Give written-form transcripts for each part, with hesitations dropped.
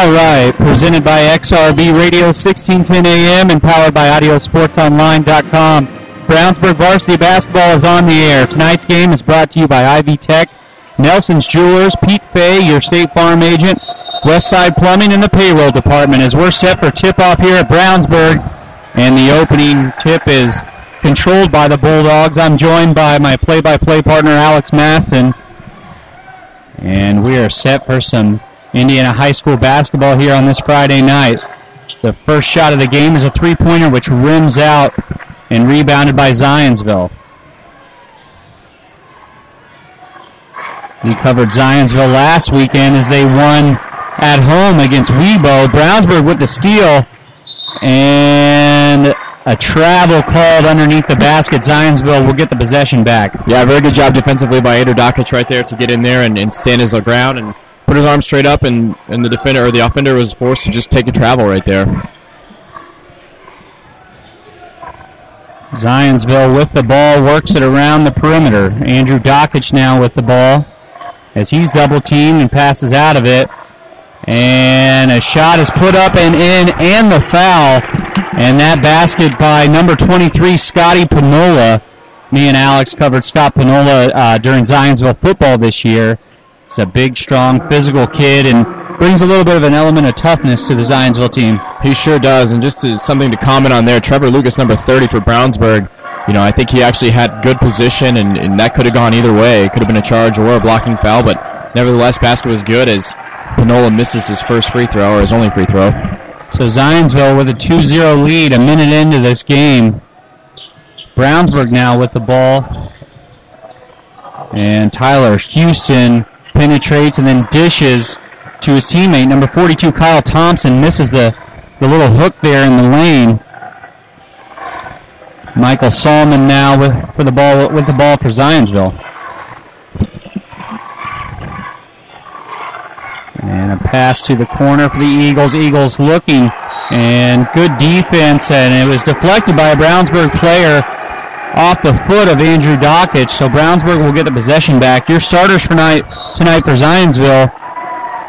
All right, presented by XRB Radio 1610 AM and powered by AudioSportsOnline.com. Brownsburg Varsity Basketball is on the air. Tonight's game is brought to you by Ivy Tech, Nelson's Jewelers, Pete Fay, your State Farm agent, Westside Plumbing, and the Payroll Department. As we're set for tip-off here at Brownsburg, and the opening tip is controlled by the Bulldogs. I'm joined by my play-by-play partner, Alex Maston, and we are set for some Indiana High School basketball here on this Friday night. The first shot of the game is a three-pointer which rims out and rebounded by Zionsville. We covered Zionsville last weekend as they won at home against Webo. Brownsburg with the steal and a travel called underneath the basket. Zionsville will get the possession back. Yeah, very good job defensively by Ader Dokic right there to get in there and stand his ground and put his arm straight up, and the defender or the offender was forced to just take a travel right there. Zionsville with the ball, works it around the perimeter. Andrew Dokic now with the ball as he's double-teamed and passes out of it. And a shot is put up and in, and the foul. And that basket by number 23, Scotty Panola. Me and Alex covered Scott Panola during Zionsville football this year. He's a big, strong, physical kid and brings a little bit of an element of toughness to the Zionsville team. He sure does, and just something to comment on there, Trevor Lucas, number 30 for Brownsburg. You know, I think he actually had good position, and that could have gone either way. It could have been a charge or a blocking foul, but nevertheless, basket was good as Panola misses his first free throw, or his only free throw. So Zionsville with a 2-0 lead a minute into this game. Brownsburg now with the ball. And Tyler Houston penetrates and then dishes to his teammate, number 42, Kyle Thompson, misses the little hook there in the lane. Michael Solomon now with the ball for Zionsville. And a pass to the corner for the Eagles. Eagles looking, and good defense, and it was deflected by a Brownsburg player off the foot of Andrew Dokic, so Brownsburg will get the possession back. Your starters for tonight for Zionsville: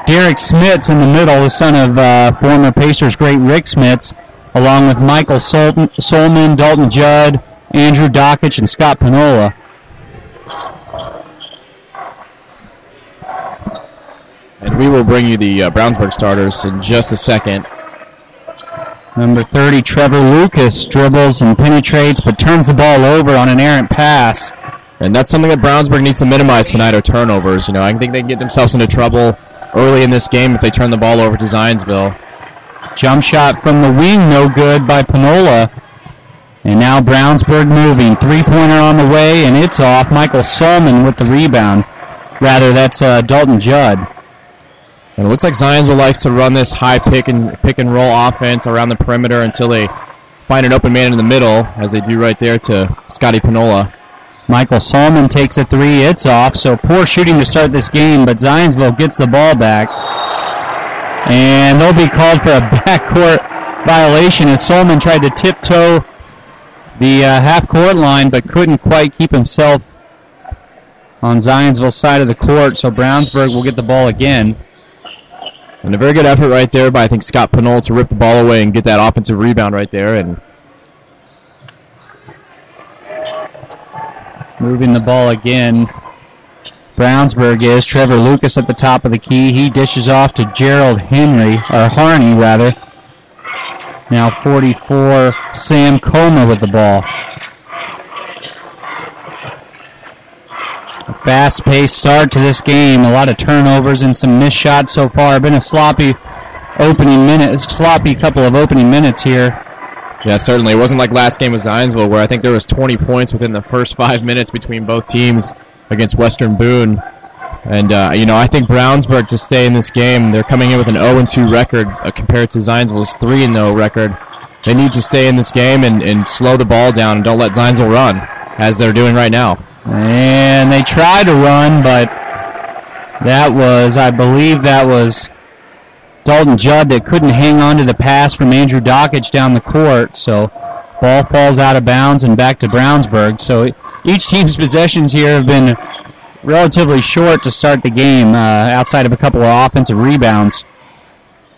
Derek Smits in the middle, the son of former Pacers great Rick Smits, along with Michael Solman, Dalton Judd, Andrew Dokic, and Scott Panola. And we will bring you the Brownsburg starters in just a second. Number 30, Trevor Lucas, dribbles and penetrates, but turns the ball over on an errant pass. And that's something that Brownsburg needs to minimize tonight, are turnovers. You know, I think they can get themselves into trouble early in this game if they turn the ball over to Zionsville. Jump shot from the wing, no good by Panola. And now Brownsburg moving. Three-pointer on the way, and it's off. Michael Solman with the rebound. Rather, that's Dalton Judd. And it looks like Zionsville likes to run this high pick and roll offense around the perimeter until they find an open man in the middle, as they do right there to Scotty Panola. Michael Solman takes a three. It's off, so poor shooting to start this game, but Zionsville gets the ball back. And they'll be called for a backcourt violation as Solman tried to tiptoe the half-court line, but couldn't quite keep himself on Zionsville's side of the court, so Brownsburg will get the ball again. And a very good effort right there by, I think, Scott Panola to rip the ball away and get that offensive rebound right there. And moving the ball again, Brownsburg is. Trevor Lucas at the top of the key. He dishes off to Gerald Harney. Now 44, Sam Comer with the ball. A fast-paced start to this game. A lot of turnovers and some missed shots so far. Been a sloppy couple of opening minutes here. Yeah, certainly. It wasn't like last game with Zionsville, where I think there was 20 points within the first 5 minutes between both teams against Western Boone. And, I think Brownsburg, to stay in this game, they're coming in with an 0-2 record compared to Zionsville's 3-0 record. They need to stay in this game and slow the ball down and don't let Zionsville run, as they're doing right now. And they tried to run, but I believe that was Dalton Judd that couldn't hang on to the pass from Andrew Dokic down the court. So ball falls out of bounds and back to Brownsburg. So each team's possessions here have been relatively short to start the game, outside of a couple of offensive rebounds.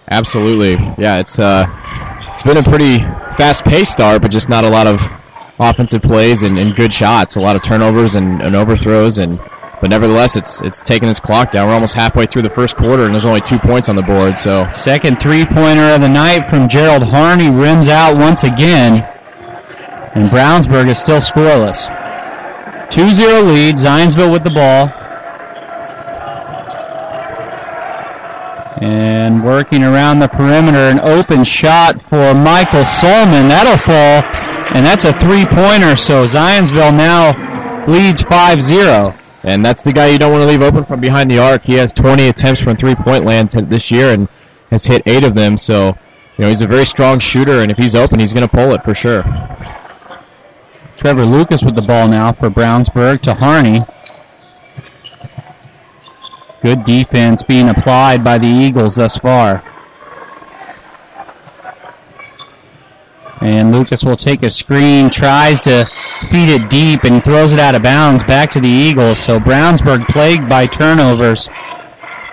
Absolutely. Yeah, it's been a pretty fast-paced start, but just not a lot of offensive plays and good shots. A lot of turnovers and overthrows, but nevertheless, it's taking this clock down. We're almost halfway through the first quarter, and there's only 2 points on the board. So second three-pointer of the night from Gerald Harney rims out once again, and Brownsburg is still scoreless. 2-0 lead, Zionsville with the ball. And working around the perimeter, an open shot for Michael Solman. That'll fall, and that's a three-pointer, so Zionsville now leads 5-0. And that's the guy you don't want to leave open from behind the arc. He has 20 attempts from three-point land this year and has hit 8 of them, so he's a very strong shooter, and if he's open, he's going to pull it for sure. Trevor Lucas with the ball now for Brownsburg to Harney. Good defense being applied by the Eagles thus far. And Lucas will take a screen, tries to feed it deep, and throws it out of bounds back to the Eagles. So Brownsburg plagued by turnovers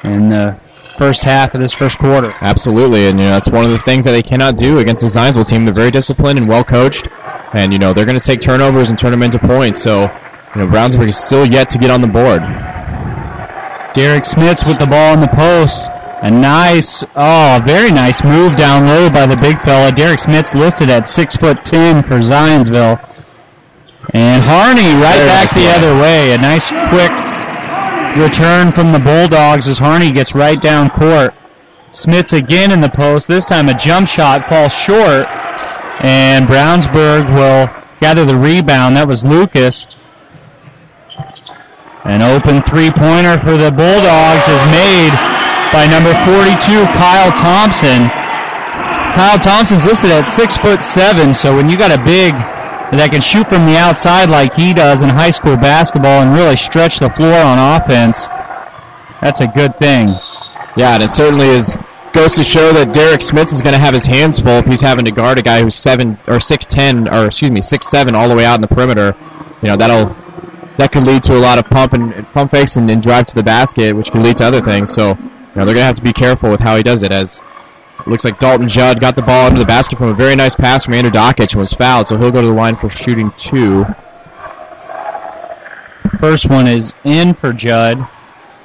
in the first half of this first quarter. Absolutely, and that's one of the things that they cannot do against the Zionsville team. They're very disciplined and well coached, and they're going to take turnovers and turn them into points. So Brownsburg is still yet to get on the board. Derek Smits with the ball in the post. A very nice move down low by the big fella. Derek Smits listed at 6'10" for Zionsville. And Harney back the other way. A nice quick return from the Bulldogs as Harney gets right down court. Smits again in the post. This time a jump shot falls short. And Brownsburg will gather the rebound. That was Lucas. An open three-pointer for the Bulldogs is made by number 42, Kyle Thompson. Kyle Thompson's listed at 6'7", so when you got a big that can shoot from the outside like he does in high school basketball and really stretch the floor on offense, that's a good thing. Yeah, and it certainly goes to show that Derek Smith is going to have his hands full if he's having to guard a guy who's 6'7" all the way out in the perimeter. That could lead to a lot of pump fakes and drive to the basket, which can lead to other things. So they're going to have to be careful with how he does it, as it looks like Dalton Judd got the ball under the basket from a very nice pass from Andrew Dockich and was fouled, so he'll go to the line for shooting 2. First one is in for Judd,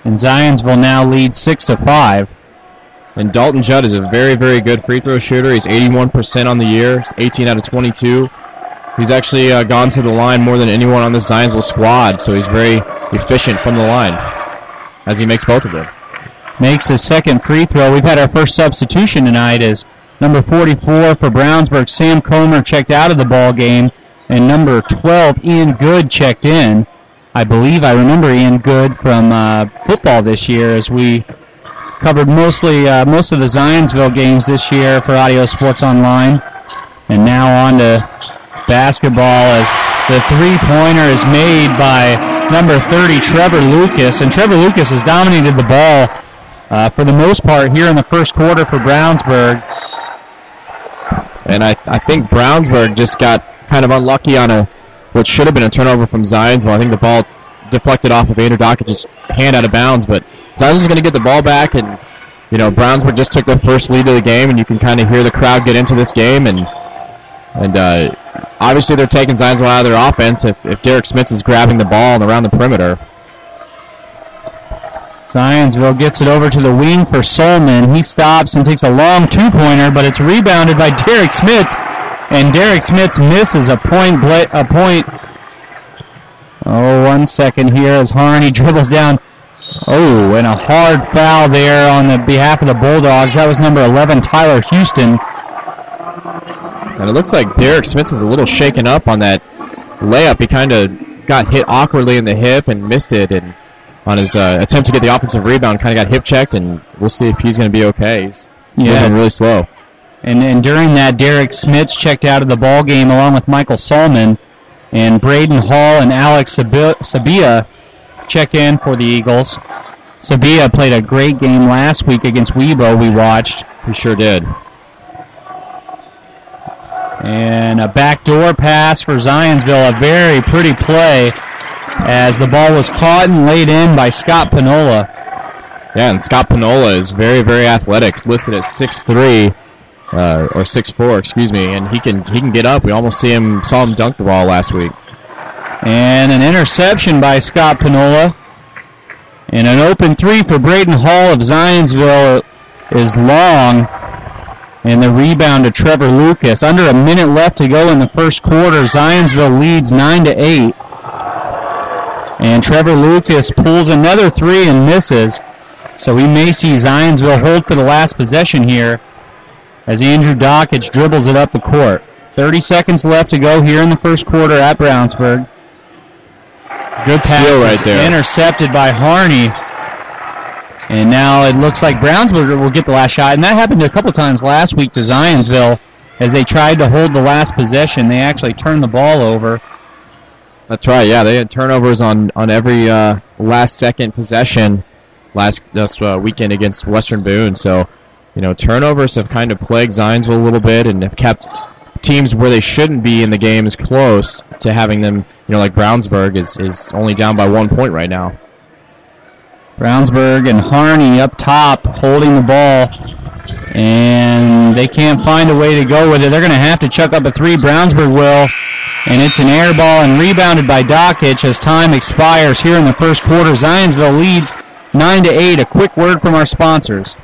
and Zionsville now leads 6-5. And Dalton Judd is a very, very good free throw shooter. He's 81% on the year, 18 out of 22. He's actually gone to the line more than anyone on the Zionsville squad, so he's very efficient from the line as he makes both of them. Makes his second free throw. We've had our first substitution tonight as number 44 for Brownsburg, Sam Comer, checked out of the ball game, and number 12, Ian Good, checked in. I believe I remember Ian Good from football this year, as we covered most of the Zionsville games this year for Audio Sports Online. And now on to basketball as the three-pointer is made by number 30, Trevor Lucas. And Trevor Lucas has dominated the ball for the most part here in the first quarter for Brownsburg. And I think Brownsburg just got kind of unlucky on what should have been a turnover from Zionsville. I think the ball deflected off of Andrew Dockich's hand out of bounds, but Zionsville's going to get the ball back, and Brownsburg just took their first lead of the game, and you can kind of hear the crowd get into this game, and obviously they're taking Zionsville out of their offense if Derek Smits is grabbing the ball and around the perimeter. Zionsville gets it over to the wing for Solman. He stops and takes a long two-pointer, but it's rebounded by Derek Smits, and Derek Smits misses a point. 1 second here as Harney dribbles down. Oh, and a hard foul there on the behalf of the Bulldogs. That was number 11, Tyler Houston. And it looks like Derek Smits was a little shaken up on that layup. He kind of got hit awkwardly in the hip and missed it, and on his attempt to get the offensive rebound, kind of got hip checked, and we'll see if he's going to be okay. He's moving really slow. And during that, Derek Smits checked out of the ball game along with Michael Solman, and Braden Hall and Alex Sabia check in for the Eagles. Sabia played a great game last week against Webo, we watched. He sure did. And a backdoor pass for Zionsville, a very pretty play as the ball was caught and laid in by Scott Panola. Yeah, and Scott Panola is very, very athletic, listed at 6'3", or 6'4", excuse me, and he can get up. We almost saw him dunk the ball last week. And an interception by Scott Panola. And an open three for Braden Hall of Zionsville is long. And the rebound to Trevor Lucas. Under a minute left to go in the first quarter. Zionsville leads 9-8. And Trevor Lucas pulls another three and misses. So we may see Zionsville hold for the last possession here as Andrew Dockich dribbles it up the court. 30 seconds left to go here in the first quarter at Brownsburg. Good steal right there. Intercepted by Harney. And now it looks like Brownsburg will get the last shot. And that happened a couple times last week to Zionsville as they tried to hold the last possession. They actually turned the ball over. That's right, yeah. They had turnovers on every last-second possession last weekend against Western Boone. So, turnovers have kind of plagued Zionsville a little bit and have kept teams where they shouldn't be in the games close to having them, like Brownsburg is only down by 1 point right now. Brownsburg and Harney up top holding the ball, and they can't find a way to go with it. They're going to have to chuck up a three. Brownsburg will, and it's an air ball and rebounded by Dockich as time expires here in the first quarter. Zionsville leads 9-8. A quick word from our sponsors.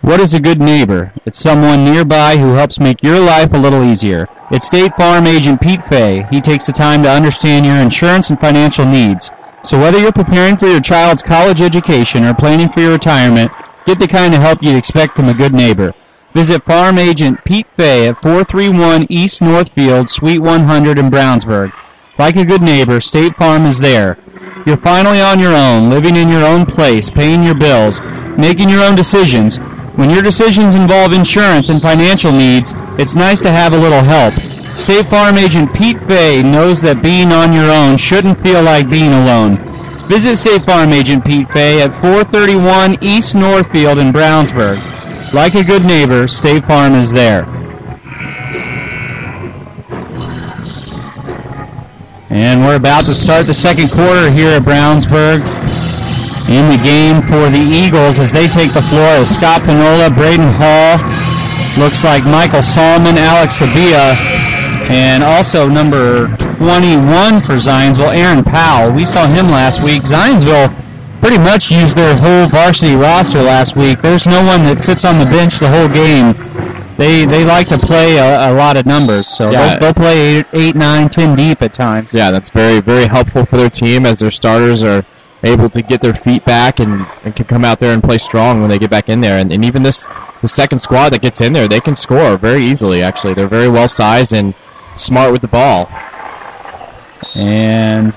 What is a good neighbor? It's someone nearby who helps make your life a little easier. It's State Farm agent Pete Fay. He takes the time to understand your insurance and financial needs. So whether you're preparing for your child's college education or planning for your retirement, get the kind of help you'd expect from a good neighbor. Visit Farm Agent Pete Fay at 431 East Northfield, Suite 100 in Brownsburg. Like a good neighbor, State Farm is there. You're finally on your own, living in your own place, paying your bills, making your own decisions. When your decisions involve insurance and financial needs, it's nice to have a little help. State Farm Agent Pete Fay knows that being on your own shouldn't feel like being alone. Visit State Farm Agent Pete Fay at 431 East Northfield in Brownsburg. Like a good neighbor, State Farm is there. And we're about to start the second quarter here at Brownsburg. In the game for the Eagles as they take the floor is Scott Panola, Braden Hall, looks like Michael Salmon, Alex Sabia, and also number 21 for Zionsville, Aaron Powell. We saw him last week. Zionsville pretty much used their whole varsity roster last week. There's no one that sits on the bench the whole game. They like to play a lot of numbers, so they'll play 8, 9, 10 deep at times. Yeah, that's very, very helpful for their team as their starters are able to get their feet back and can come out there and play strong when they get back in there. And even the second squad that gets in there, they can score very easily, actually. They're very well sized and smart with the ball. And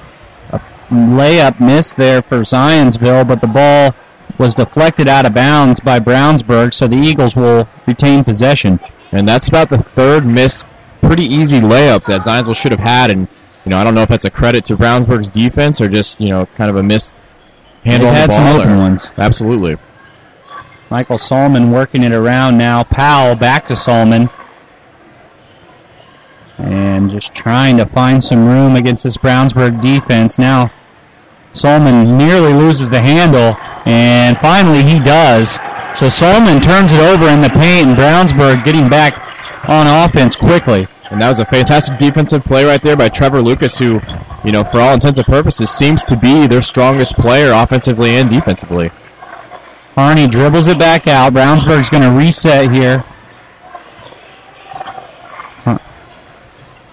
a layup missed there for Zionsville, but the ball was deflected out of bounds by Brownsburg, so the Eagles will retain possession. And that's about the third missed pretty easy layup that Zionsville should have had. And I don't know if that's a credit to Brownsburg's defense or just, kind of a missed handle on the ball. They've had some open ones. Absolutely. Michael Salmon working it around now. Powell back to Salmon. And just trying to find some room against this Brownsburg defense. Now Salmon nearly loses the handle, and finally he does. So Salmon turns it over in the paint, and Brownsburg getting back on offense quickly. And that was a fantastic defensive play right there by Trevor Lucas, who, for all intents and purposes, seems to be their strongest player offensively and defensively. Harney dribbles it back out. Brownsburg's going to reset here.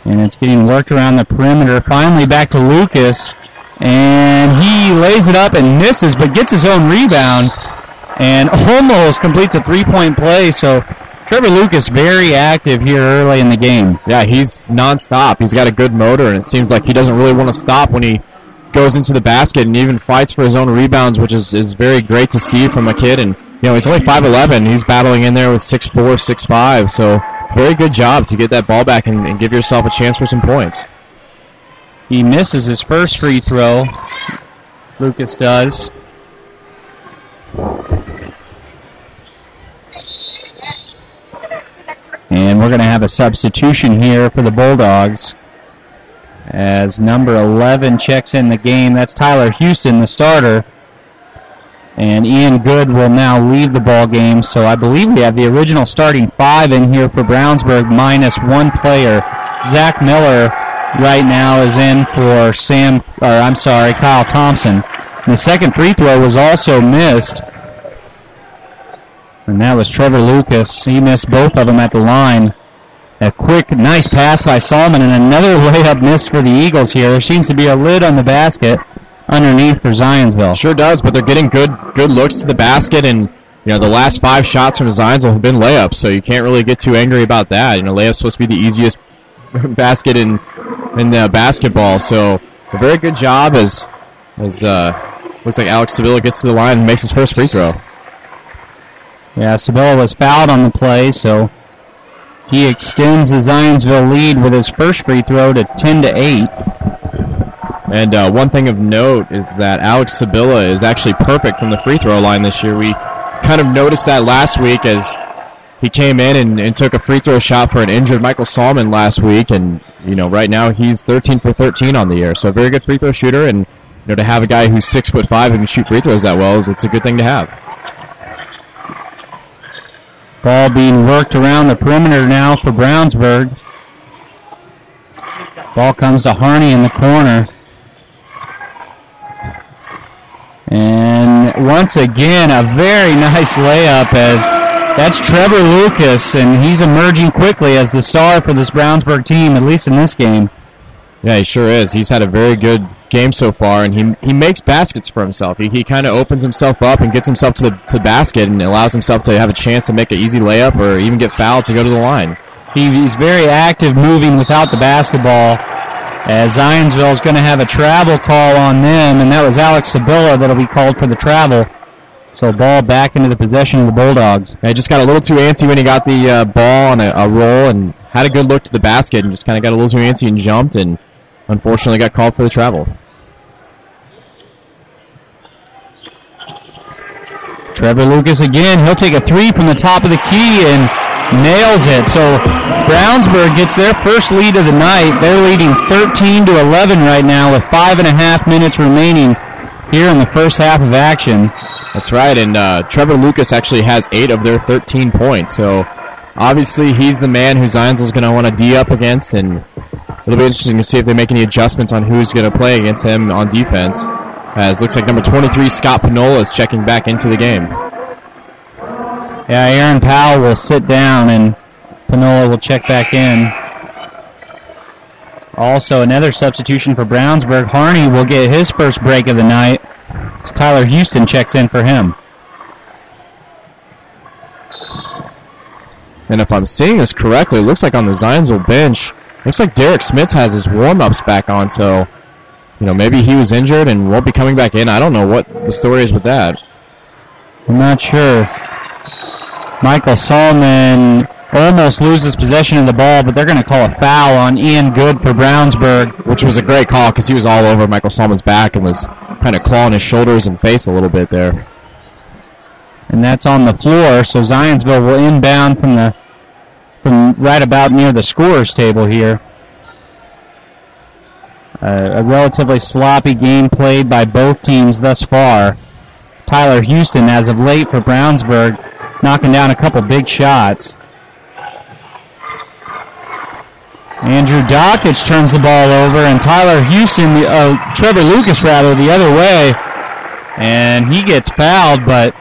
And it's getting worked around the perimeter. Finally back to Lucas. And he lays it up and misses, but gets his own rebound. And almost completes a three-point play. So Trevor Lucas very active here early in the game. Yeah, he's nonstop. He's got a good motor, and it seems like he doesn't really want to stop when he goes into the basket and even fights for his own rebounds, which is very great to see from a kid. And, he's only 5'11". He's battling in there with 6'4", 6'5". So very good job to get that ball back and give yourself a chance for some points. He misses his first free throw. Lucas does. And we're going to have a substitution here for the Bulldogs as number 11 checks in the game. That's Tyler Houston, the starter. And Ian Good will now leave the ball game. So I believe we have the original starting 5 in here for Brownsburg minus one player. Zach Miller right now is in for Kyle Thompson. And the second free throw was also missed. And that was Trevor Lucas. He missed both of them at the line. A quick, nice pass by Solomon, and another layup missed for the Eagles here. There seems to be a lid on the basket underneath for Zionsville. Sure does, but they're getting good looks to the basket, and the last 5 shots from Zionsville have been layups, so you can't really get too angry about that. Layup's supposed to be the easiest basket in basketball, so a very good job as looks like Alex Sevilla gets to the line and makes his first free throw. Yeah, Sevilla was fouled on the play, so he extends the Zionsville lead with his first free throw to 10-8. And one thing of note is that Alex Sevilla is actually perfect from the free throw line this year. We kind of noticed that last week as he came in and took a free throw shot for an injured Michael Solomon last week, and right now he's 13 for 13 on the year. So a very good free throw shooter, and to have a guy who's 6'5" and can shoot free throws that well it's a good thing to have. Ball being worked around the perimeter now for Brownsburg. Ball comes to Harney in the corner. And once again, a very nice layup as that's Trevor Lucas, and he's emerging quickly as the star for this Brownsburg team, at least in this game. Yeah, he sure is. He's had a very good game so far, and he makes baskets for himself. He kind of opens himself up and gets himself to the basket and allows himself to have a chance to make an easy layup or even get fouled to go to the line. He's very active moving without the basketball, as Zionsville is going to have a travel call on them, and that was Alex Sabilla that will be called for the travel. So ball back into the possession of the Bulldogs. Yeah, he just got a little too antsy when he got the ball on a roll and had a good look to the basket and just kind of got a little too antsy and jumped and unfortunately got called for the travel. Trevor Lucas again. He'll take a 3 from the top of the key and nails it. So Brownsburg gets their first lead of the night. They're leading 13-11 right now with 5.5 minutes remaining here in the first half of action. That's right, and Trevor Lucas actually has 8 of their 13 points. So obviously he's the man who Zionsville's going to want to D up against, and it'll be interesting to see if they make any adjustments on who's going to play against him on defense. As looks like number 23, Scott Panola, is checking back into the game. Yeah, Aaron Powell will sit down and Panola will check back in. Also, another substitution for Brownsburg. Harney will get his first break of the night as Tyler Houston checks in for him. And if I'm seeing this correctly, it looks like on the Zionsville bench, looks like Derek Smits has his warm-ups back on, so maybe he was injured and won't be coming back in. I don't know what the story is with that. I'm not sure. Michael Solomon almost loses possession of the ball, but they're going to call a foul on Ian Good for Brownsburg. Which was a great call because he was all over Michael Solomon's back and was kind of clawing his shoulders and face a little bit there. And that's on the floor, so Zionsville will inbound from right about near the scorer's table here. A relatively sloppy game played by both teams thus far. Tyler Houston, as of late for Brownsburg, knocking down a couple big shots. Andrew Dockich turns the ball over, and Trevor Lucas the other way. And he gets fouled, but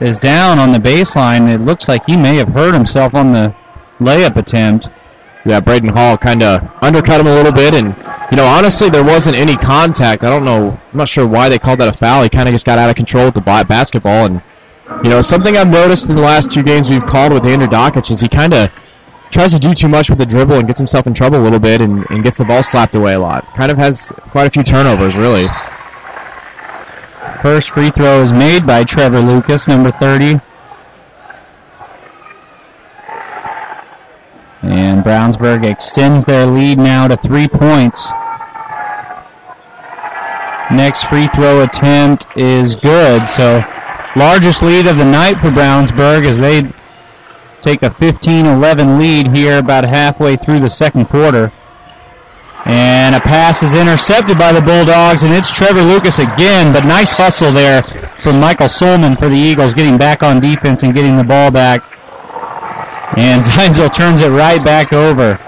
is down on the baseline. It looks like he may have hurt himself on the layup attempt. Yeah, Braden Hall kind of undercut him a little bit, and honestly, there wasn't any contact. I'm not sure why they called that a foul. He kind of just got out of control with the basketball, and something I've noticed in the last 2 games we've called with Andrew Dockich is he kind of tries to do too much with the dribble and gets himself in trouble a little bit and gets the ball slapped away a lot. Kind of has quite a few turnovers, really. First free throw is made by Trevor Lucas, number 30. And Brownsburg extends their lead now to 3 points. Next free throw attempt is good, so largest lead of the night for Brownsburg as they take a 15-11 lead here about halfway through the second quarter. And a pass is intercepted by the Bulldogs, and it's Trevor Lucas again, but nice hustle there from Michael Solman for the Eagles, getting back on defense and getting the ball back. And Zionsville turns it right back over.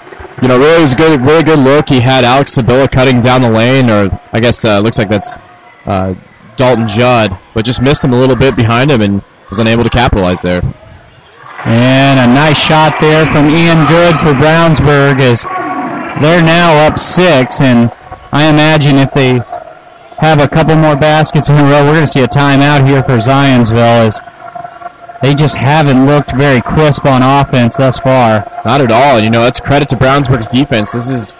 You know, really was a good, really good look. He had Alex Sabilla cutting down the lane, or I guess looks like that's Dalton Judd, but just missed him a little bit behind him and was unable to capitalize there. And a nice shot there from Ian Good for Brownsburg, as they're now up 6, and I imagine if they have a couple more baskets in a row, we're going to see a timeout here for Zionsville, as they just haven't looked very crisp on offense thus far. Not at all. You know, that's credit to Brownsburg's defense. This is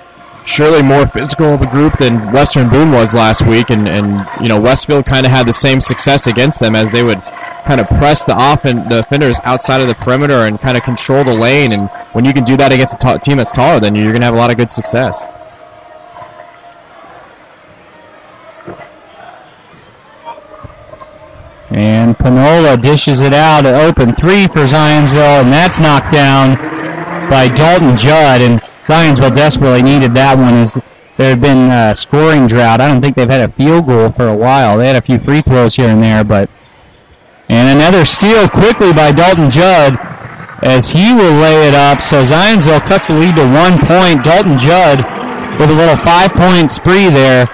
surely more physical of a group than Western Boone was last week, and you know, Westfield kind of had the same success against them, as they would kind of press the defenders outside of the perimeter and kind of control the lane. And when you can do that against a team that's taller than you, you're going to have a lot of good success. And Panola dishes it out, an open 3 for Zionsville, and that's knocked down by Dalton Judd. And Zionsville desperately needed that one, as there had been a scoring drought. I don't think they've had a field goal for a while. They had a few free throws here and there, but... And another steal quickly by Dalton Judd, as he will lay it up. So Zionsville cuts the lead to 1 point. Dalton Judd with a little 5-point spree there.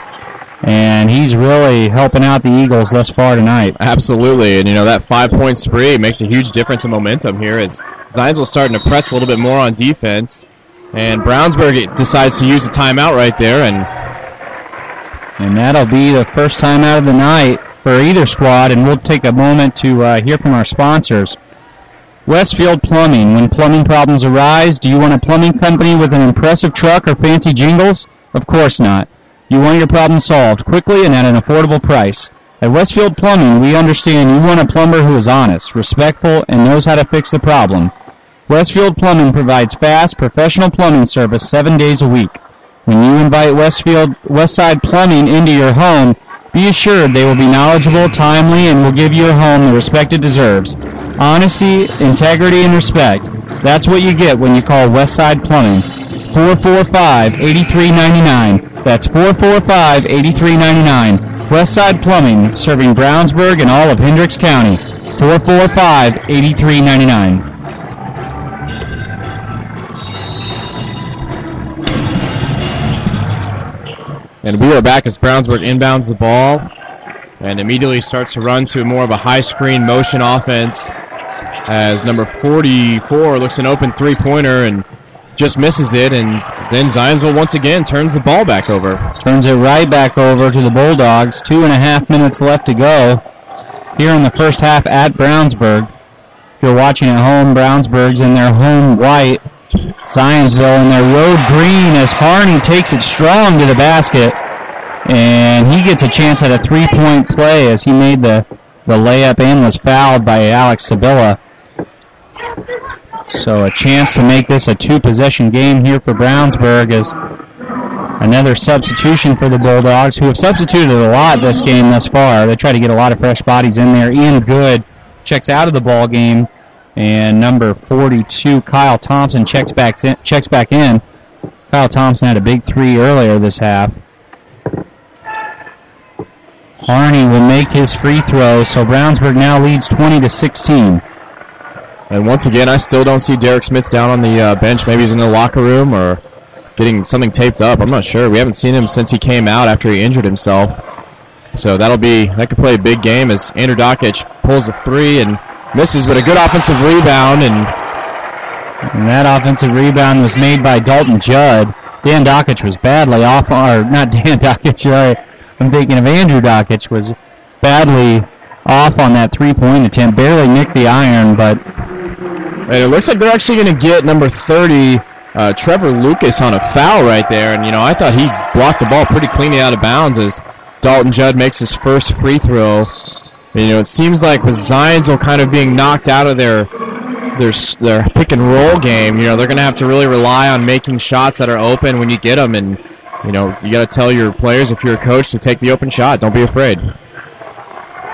And he's really helping out the Eagles thus far tonight. Absolutely. And, you know, that 5-point spree makes a huge difference in momentum here, as Zionsville's starting to press a little bit more on defense. And Brownsburg decides to use a timeout right there. And that'll be the first timeout of the night for either squad, and we'll take a moment to hear from our sponsors. Westfield Plumbing. When plumbing problems arise, do you want a plumbing company with an impressive truck or fancy jingles? Of course not. You want your problem solved quickly and at an affordable price. At Westfield Plumbing, we understand you want a plumber who is honest, respectful, and knows how to fix the problem. Westfield Plumbing provides fast, professional plumbing service 7 days a week. When you invite Westside Plumbing into your home, be assured they will be knowledgeable, timely, and will give your home the respect it deserves. Honesty, integrity, and respect. That's what you get when you call Westside Plumbing. 445-8399. That's 445-8399. Westside Plumbing, serving Brownsburg and all of Hendricks County. 445-8399. And we are back as Brownsburg inbounds the ball and immediately starts to run to more of a high screen motion offense, as number 44 looks an open three-pointer and just misses it, and then Zionsville once again turns the ball back over. Turns it right back over to the Bulldogs. 2.5 minutes left to go here in the first half at Brownsburg. If you're watching at home, Brownsburg's in their home white, Zionsville in their road green, as Harney takes it strong to the basket, and he gets a chance at a three-point play as he made the layup and was fouled by Alex Sabilla. So a chance to make this a two-possession game here for Brownsburg, as another substitution for the Bulldogs, who have substituted a lot this game thus far. They try to get a lot of fresh bodies in there. Ian Good checks out of the ball game, and number 42, Kyle Thompson, checks back in. Kyle Thompson had a big three earlier this half. Harney will make his free throw, so Brownsburg now leads 20-16. And once again, I still don't see Derek Smits down on the bench. Maybe he's in the locker room or getting something taped up. I'm not sure. We haven't seen him since he came out after he injured himself. So that could play a big game as Andrew Dockich pulls a three and misses, but a good offensive rebound. And that offensive rebound was made by Dalton Judd. Dan Dockich was badly off, or not Dan Dockich, I'm thinking of Andrew Dockich, was badly off on that three-point attempt. Barely nicked the iron, but... And it looks like they're actually going to get number 30, Trevor Lucas, on a foul right there. And, I thought he blocked the ball pretty cleanly out of bounds as Dalton Judd makes his first free throw. And, it seems like with Zionsville kind of being knocked out of their pick and roll game, they're going to have to really rely on making shots that are open when you get them. And, you got to tell your players, if you're a coach, to take the open shot. Don't be afraid.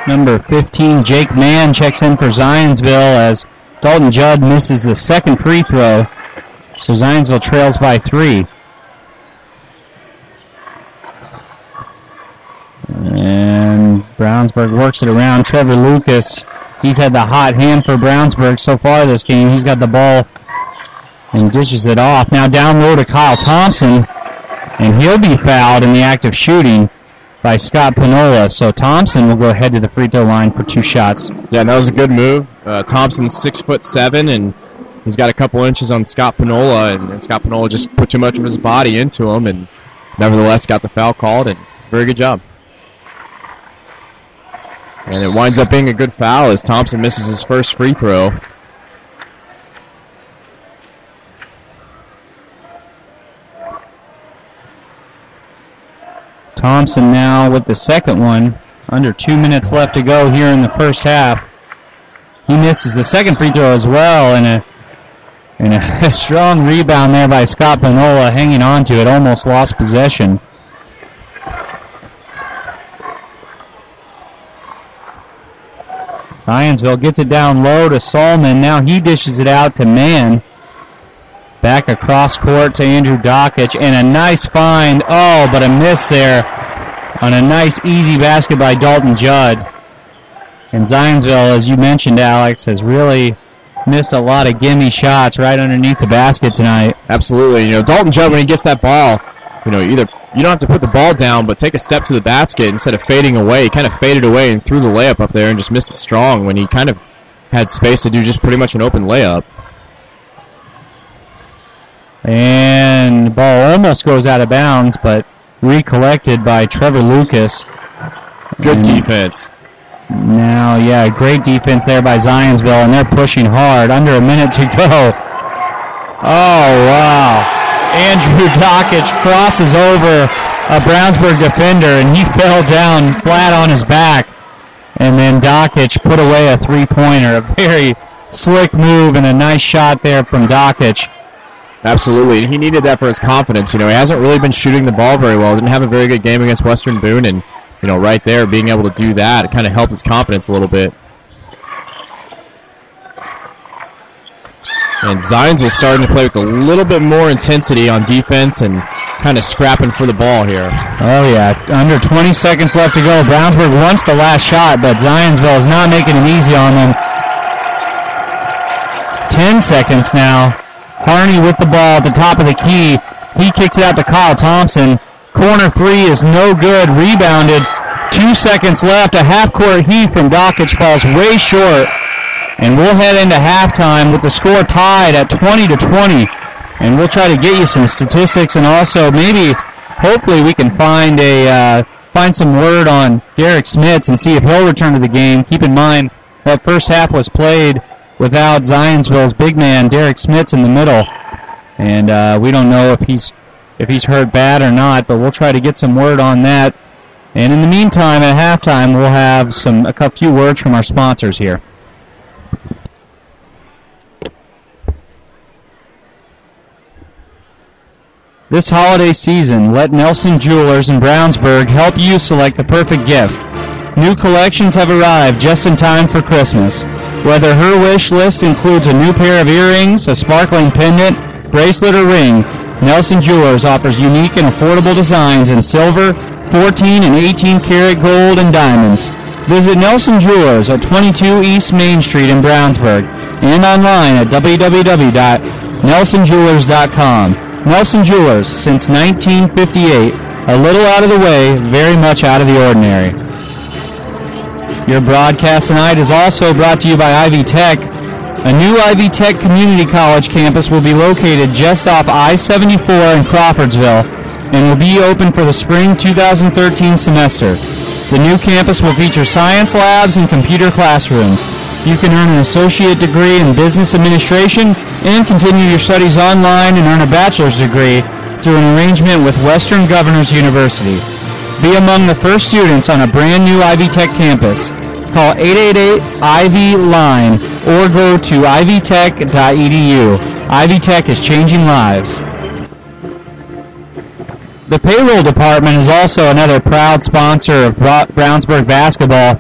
Number 15, Jake Mann, checks in for Zionsville as Dalton Judd misses the second free throw. So Zionsville trails by 3. And Brownsburg works it around. Trevor Lucas, he's had the hot hand for Brownsburg so far this game. He's got the ball and dishes it off. Now down low to Kyle Thompson, and he'll be fouled in the act of shooting by Scott Pinola. So Thompson will go ahead to the free throw line for 2 shots. Yeah, that was a good move. Thompson's 6'7", and he's got a couple inches on Scott Pinola, and Scott Pinola just put too much of his body into him, and nevertheless got the foul called, and very good job. And it winds up being a good foul as Thompson misses his first free throw. Thompson now with the second one. Under 2 minutes left to go here in the first half. He misses the second free throw as well, and a strong rebound there by Scott Pinola, hanging on to it, almost lost possession. Zionsville gets it down low to Solman. Now he dishes it out to Mann. Back across court to Andrew Dockich, and a nice find. Oh, but a miss there on a nice, easy basket by Dalton Judd. And Zionsville, as you mentioned, Alex, has really missed a lot of gimme shots right underneath the basket tonight. Absolutely. You know, Dalton Judd, when he gets that ball, you know, either you don't have to put the ball down, but take a step to the basket instead of fading away. He kind of faded away and threw the layup up there and just missed it strong when he kind of had space to do just pretty much an open layup. And the ball almost goes out of bounds, but recollected by Trevor Lucas. Good defense. Now, yeah, great defense there by Zionsville, and they're pushing hard. Under a minute to go. Oh, wow. Andrew Dockich crosses over a Brownsburg defender, and he fell down flat on his back. And then Dockich put away a three-pointer. A very slick move and a nice shot there from Dockich. Absolutely. He needed that for his confidence. You know, he hasn't really been shooting the ball very well. Didn't have a very good game against Western Boone, and, you know, right there, being able to do that, it kind of helped his confidence a little bit. And Zionsville starting to play with a little bit more intensity on defense and kind of scrapping for the ball here. Oh, yeah. Under 20 seconds left to go. Brownsburg wants the last shot, but Zionsville is not making it easy on them. 10 seconds now. Harney with the ball at the top of the key. He kicks it out to Kyle Thompson. Corner three is no good. Rebounded. 2 seconds left. A half-court heave from Dockich falls way short. And we'll head into halftime with the score tied at 20-20. And we'll try to get you some statistics, and also maybe, hopefully, we can find some word on Derek Smits and see if he'll return to the game. Keep in mind that first half was played without Zionsville's big man, Derek Smits, in the middle. And we don't know if he's hurt bad or not, but we'll try to get some word on that. And in the meantime, at halftime, we'll have a few words from our sponsors here. This holiday season, let Nelson Jewelers in Brownsburg help you select the perfect gift. New collections have arrived just in time for Christmas. Whether her wish list includes a new pair of earrings, a sparkling pendant, bracelet, or ring, Nelson Jewelers offers unique and affordable designs in silver, 14 and 18 karat gold, and diamonds. Visit Nelson Jewelers at 22 East Main Street in Brownsburg and online at www.nelsonjewelers.com. Nelson Jewelers, since 1958, a little out of the way, very much out of the ordinary. Your broadcast tonight is also brought to you by Ivy Tech. A new Ivy Tech Community College campus will be located just off I-74 in Crawfordsville and will be open for the spring 2013 semester. The new campus will feature science labs and computer classrooms. You can earn an associate degree in business administration and continue your studies online and earn a bachelor's degree through an arrangement with Western Governors University. Be among the first students on a brand new Ivy Tech campus. Call 888-IVY-LINE or go to ivytech.edu. Ivy Tech is changing lives. The payroll department is also another proud sponsor of Brownsburg basketball.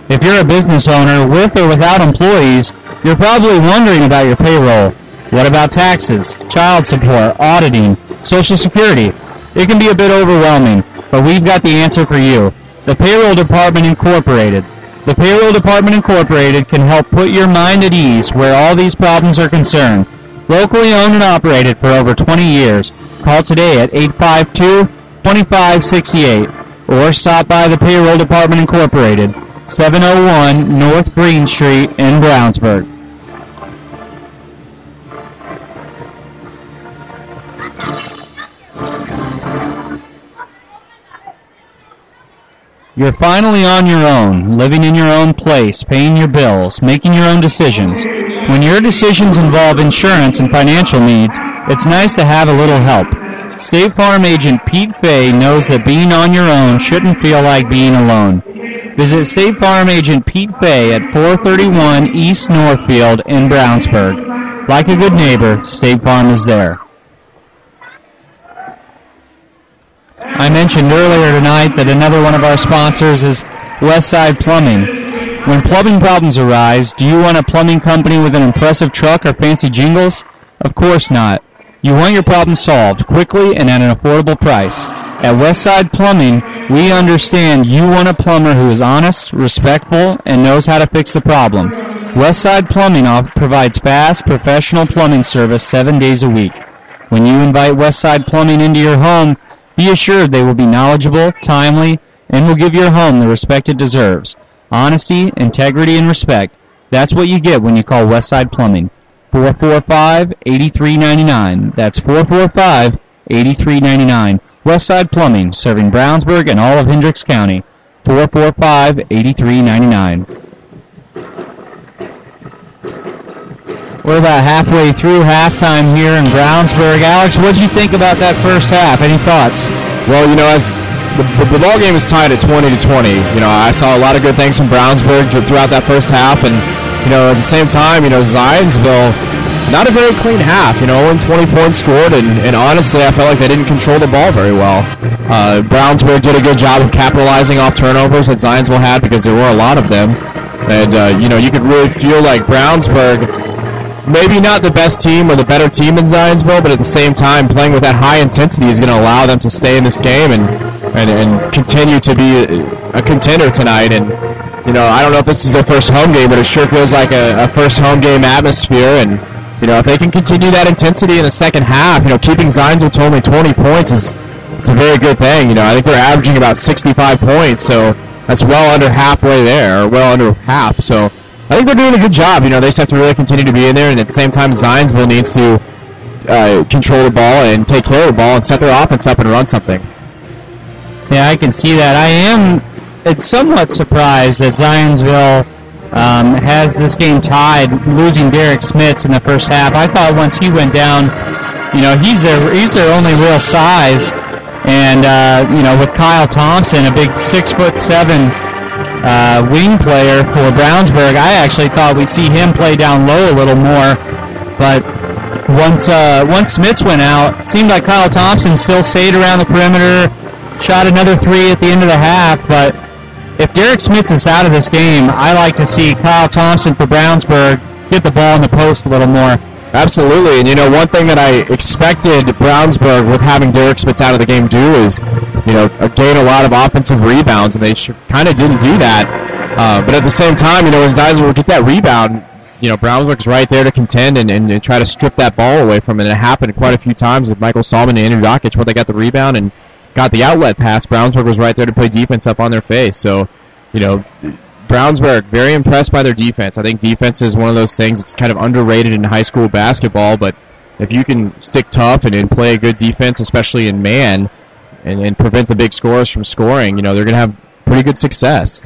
If you're a business owner with or without employees, you're probably wondering about your payroll. What about taxes, child support, auditing, Social Security? It can be a bit overwhelming, but we've got the answer for you. The Payroll Department Incorporated. The Payroll Department Incorporated can help put your mind at ease where all these problems are concerned. Locally owned and operated for over 20 years. Call today at 852-2568 or stop by the Payroll Department Incorporated, 701 North Green Street in Brownsburg. You're finally on your own, living in your own place, paying your bills, making your own decisions. When your decisions involve insurance and financial needs, it's nice to have a little help. State Farm agent Pete Fay knows that being on your own shouldn't feel like being alone. Visit State Farm agent Pete Fay at 431 East Northfield in Brownsburg. Like a good neighbor, State Farm is there. I mentioned earlier tonight that another one of our sponsors is Westside Plumbing. When plumbing problems arise, do you want a plumbing company with an impressive truck or fancy jingles? Of course not. You want your problem solved quickly and at an affordable price. At Westside Plumbing, we understand you want a plumber who is honest, respectful, and knows how to fix the problem. Westside Plumbing provides fast, professional plumbing service 7 days a week. When you invite Westside Plumbing into your home, be assured they will be knowledgeable, timely, and will give your home the respect it deserves. Honesty, integrity, and respect. That's what you get when you call Westside Plumbing. 445-8399. That's 445-8399. Westside Plumbing, serving Brownsburg and all of Hendricks County. 445-8399. We're about halfway through halftime here in Brownsburg. Alex, what did you think about that first half? Any thoughts? Well, as the ball game is tied at 20-20. I saw a lot of good things from Brownsburg throughout that first half, and at the same time, Zionsville, not a very clean half. Only 20 points scored, and honestly, I felt like they didn't control the ball very well. Brownsburg did a good job of capitalizing off turnovers that Zionsville had because there were a lot of them, and you could really feel like Brownsburg, maybe not the best team or the better team in Zionsville, but at the same time, playing with that high intensity is going to allow them to stay in this game and continue to be a contender tonight. And I don't know if this is their first home game, but it sure feels like a first home game atmosphere. And if they can continue that intensity in the second half, keeping Zionsville to only 20 points it's a very good thing. I think they're averaging about 65 points, so that's well under halfway there, or well under half. So I think they're doing a good job. They just have to really continue to be in there, and at the same time, Zionsville needs to control the ball and take care of the ball and set their offense up and run something. Yeah, I can see that. It's somewhat surprised that Zionsville has this game tied, losing Derek Smits in the first half. I thought once he went down, he's their only real size, and with Kyle Thompson, a big 6'7" wing player for Brownsburg, I actually thought we'd see him play down low a little more. But once Smits went out, it seemed like Kyle Thompson still stayed around the perimeter, shot another three at the end of the half. But if Derek Smits is out of this game, I like to see Kyle Thompson for Brownsburg get the ball in the post a little more. Absolutely, and one thing that I expected Brownsburg with having Derek Smits out of the game do is, gain a lot of offensive rebounds, and they kind of didn't do that. But at the same time, when Zionsville would get that rebound, Brownsburg's right there to contend and try to strip that ball away from it. And it happened quite a few times with Michael Salman and Andrew Dockich where they got the rebound and got the outlet pass. Brownsburg was right there to play defense up on their face. So, Brownsburg, very impressed by their defense. I think defense is one of those things that's kind of underrated in high school basketball, but if you can stick tough and play a good defense, especially in man, and prevent the big scorers from scoring, they're going to have pretty good success.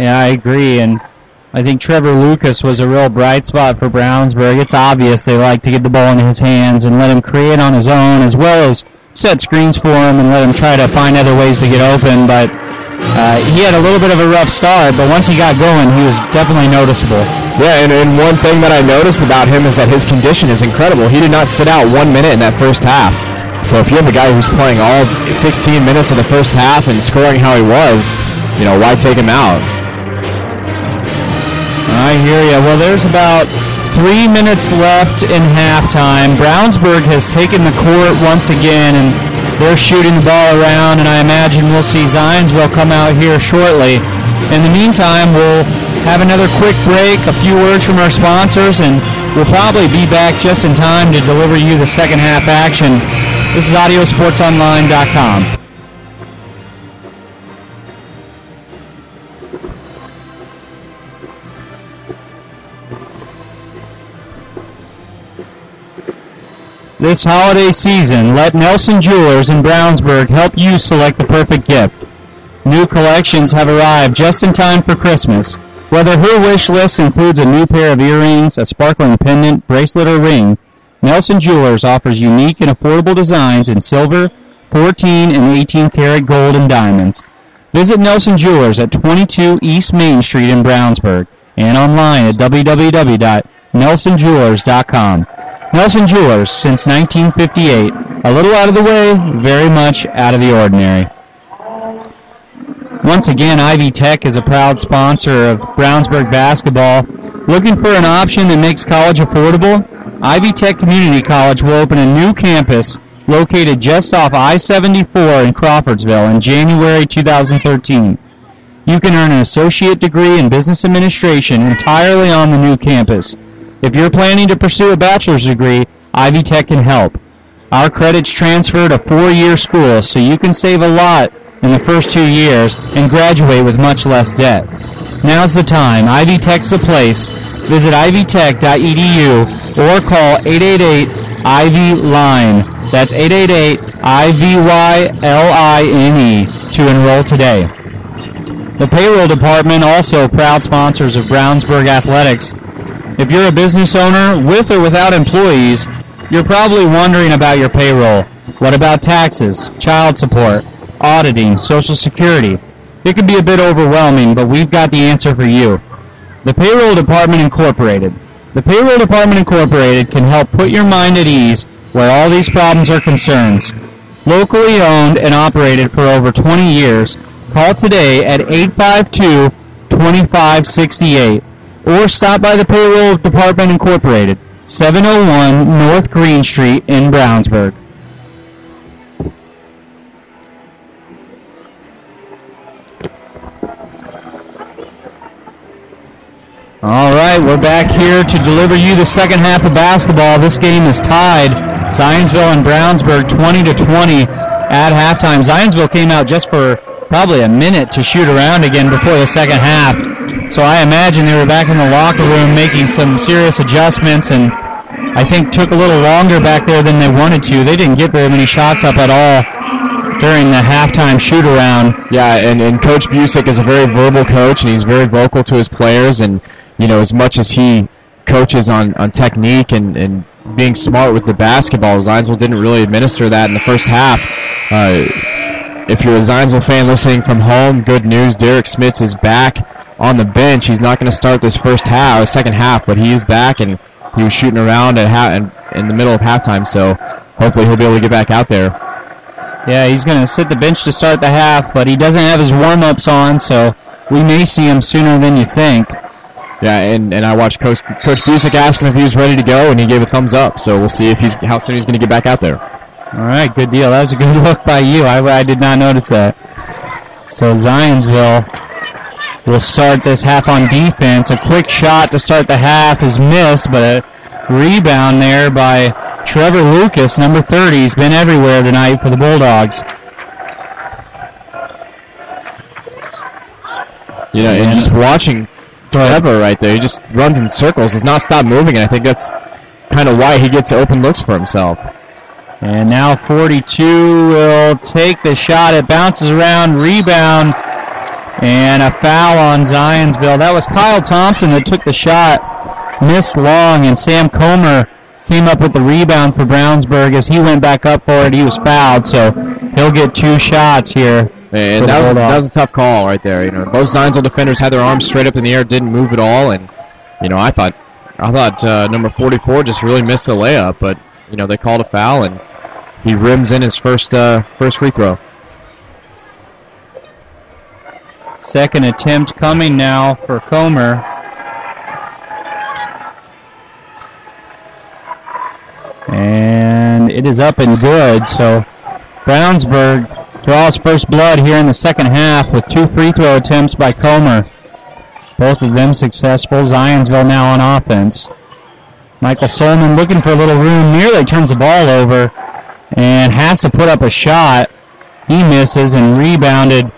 Yeah, I agree, and I think Trevor Lucas was a real bright spot for Brownsburg. It's obvious they like to get the ball into his hands and let him create on his own, as well as set screens for him and let him try to find other ways to get open, but he had a little bit of a rough start, but once he got going, he was definitely noticeable. Yeah, and one thing that I noticed about him is that his condition is incredible. He did not sit out 1 minute in that first half. So if you have a guy who's playing all 16 minutes of the first half and scoring how he was, why take him out? I hear you. Well, there's about 3 minutes left in halftime. Brownsburg has taken the court once again, and They're shooting the ball around, and I imagine we'll see Zionsville come out here shortly. In the meantime, we'll have another quick break, a few words from our sponsors, and we'll probably be back just in time to deliver you the second half action. This is AudioSportsOnline.com. This holiday season, let Nelson Jewelers in Brownsburg help you select the perfect gift. New collections have arrived just in time for Christmas. Whether her wish list includes a new pair of earrings, a sparkling pendant, bracelet, or ring, Nelson Jewelers offers unique and affordable designs in silver, 14 and 18 karat gold, and diamonds. Visit Nelson Jewelers at 22 East Main Street in Brownsburg and online at www.nelsonjewelers.com. Nelson Jewelers, since 1958. A little out of the way, very much out of the ordinary. Once again, Ivy Tech is a proud sponsor of Brownsburg basketball. Looking for an option that makes college affordable? Ivy Tech Community College will open a new campus located just off I-74 in Crawfordsville in January 2013. You can earn an associate degree in business administration entirely on the new campus. If you're planning to pursue a bachelor's degree, Ivy Tech can help. Our credits transfer to 4-year schools, so you can save a lot in the first 2 years and graduate with much less debt. Now's the time. Ivy Tech's the place. Visit ivytech.edu or call 888-IVY-LINE. That's 888-IVYLINE to enroll today. The payroll department, also proud sponsors of Brownsburg Athletics. If you're a business owner with or without employees, you're probably wondering about your payroll. What about taxes, child support, auditing, Social Security? It can be a bit overwhelming, but we've got the answer for you. The Payroll Department Incorporated. The Payroll Department Incorporated can help put your mind at ease where all these problems are concerned. Locally owned and operated for over 20 years, call today at 852-2568 or stop by the Payroll Department Incorporated, 701 North Green Street in Brownsburg. All right, we're back here to deliver you the second half of basketball. This game is tied. Zionsville and Brownsburg 20-20 at halftime. Zionsville came out just for probably a minute to shoot around again before the second half. So I imagine they were back in the locker room making some serious adjustments, and I think took a little longer back there than they wanted to. They didn't get very many shots up at all during the halftime shoot around. Yeah, and Coach Busick is a very verbal coach, and he's very vocal to his players, and you know, as much as he coaches on technique and being smart with the basketball, Zionsville didn't really administer that in the first half. If you're a Zionsville fan listening from home, good news, Derek Smits is back on the bench. He's not going to start this second half, but he is back, and he was shooting around in the middle of halftime, so hopefully he'll be able to get back out there. Yeah, he's going to sit the bench to start the half, but he doesn't have his warm-ups on, so we may see him sooner than you think. Yeah, and I watched Coach Busick ask him if he was ready to go, and he gave a thumbs up, so we'll see how soon he's going to get back out there. All right, good deal. That was a good look by you. I did not notice that. So Zionsville will start this half on defense. A quick shot to start the half is missed, but a rebound there by Trevor Lucas, number 30. He's been everywhere tonight for the Bulldogs. You know, and just watching Trevor right there, he just runs in circles, does not stop moving, and I think that's kind of why he gets open looks for himself. And now 42 will take the shot. It bounces around, rebound, and a foul on Zionsville. That was Kyle Thompson that took the shot, missed long, and Sam Comer came up with the rebound for Brownsburg. As he went back up for it, he was fouled, so he'll get 2 shots here. And that was a tough call right there. You know, both Zionsville defenders had their arms straight up in the air, didn't move at all, and you know, I thought number 44 just really missed the layup, but you know, they called a foul, and he rims in his first free throw. Second attempt coming now for Comer. And it is up and good, so Brownsburg draws first blood here in the second half with 2 free throw attempts by Comer. Both of them successful. Zionsville now on offense. Michael Solman looking for a little room, nearly turns the ball over and has to put up a shot. He misses and rebounded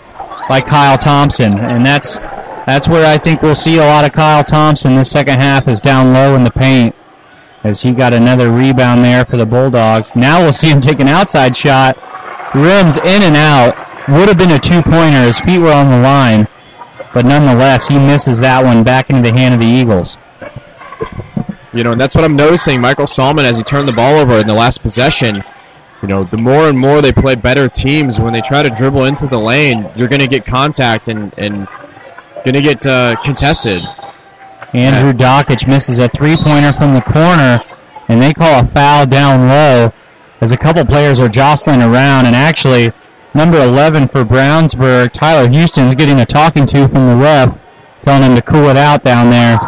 by Kyle Thompson. And that's where I think we'll see a lot of Kyle Thompson this second half, is down low in the paint, as he got another rebound there for the Bulldogs. Now we'll see him take an outside shot. Rims in and out. Would have been a two-pointer. His feet were on the line. But nonetheless, he misses that one back into the hand of the Eagles. And that's what I'm noticing. Michael Solman, as he turned the ball over in the last possession, the more and more they play better teams, when they try to dribble into the lane, you're going to get contact and going to get contested. Andrew Dockich misses a three-pointer from the corner, and they call a foul down low as a couple players are jostling around. And actually, number 11 for Brownsburg, Tyler Houston's getting a talking to from the ref, telling him to cool it out down there.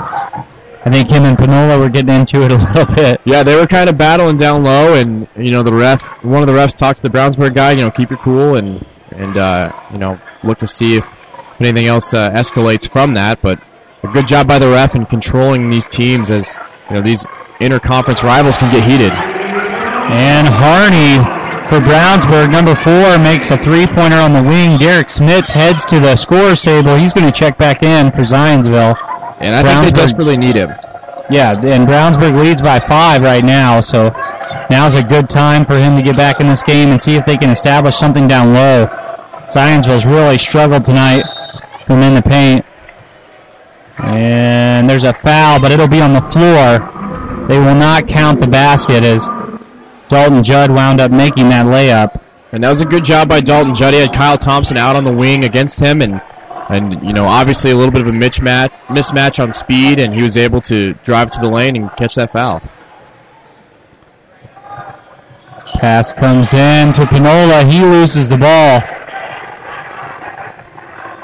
I think him and Panola were getting into it a little bit. Yeah, they were kind of battling down low, and one of the refs talked to the Brownsburg guy, keep your cool and look to see if anything else escalates from that. But a good job by the ref in controlling these teams, as these interconference rivals can get heated. And Harney for Brownsburg, number 4, makes a three-pointer on the wing. Derek Smits heads to the scorer's table. He's going to check back in for Zionsville. And I think they desperately need him. Yeah, and Brownsburg leads by 5 right now, so now's a good time for him to get back in this game and see if they can establish something down low. Zionsville's really struggled tonight from in the paint. And there's a foul, but it'll be on the floor. They will not count the basket, as Dalton Judd wound up making that layup. And that was a good job by Dalton Judd. He had Kyle Thompson out on the wing against him, and obviously a little bit of a mismatch on speed, and he was able to drive to the lane and catch that foul. Pass comes in to Panola. He loses the ball.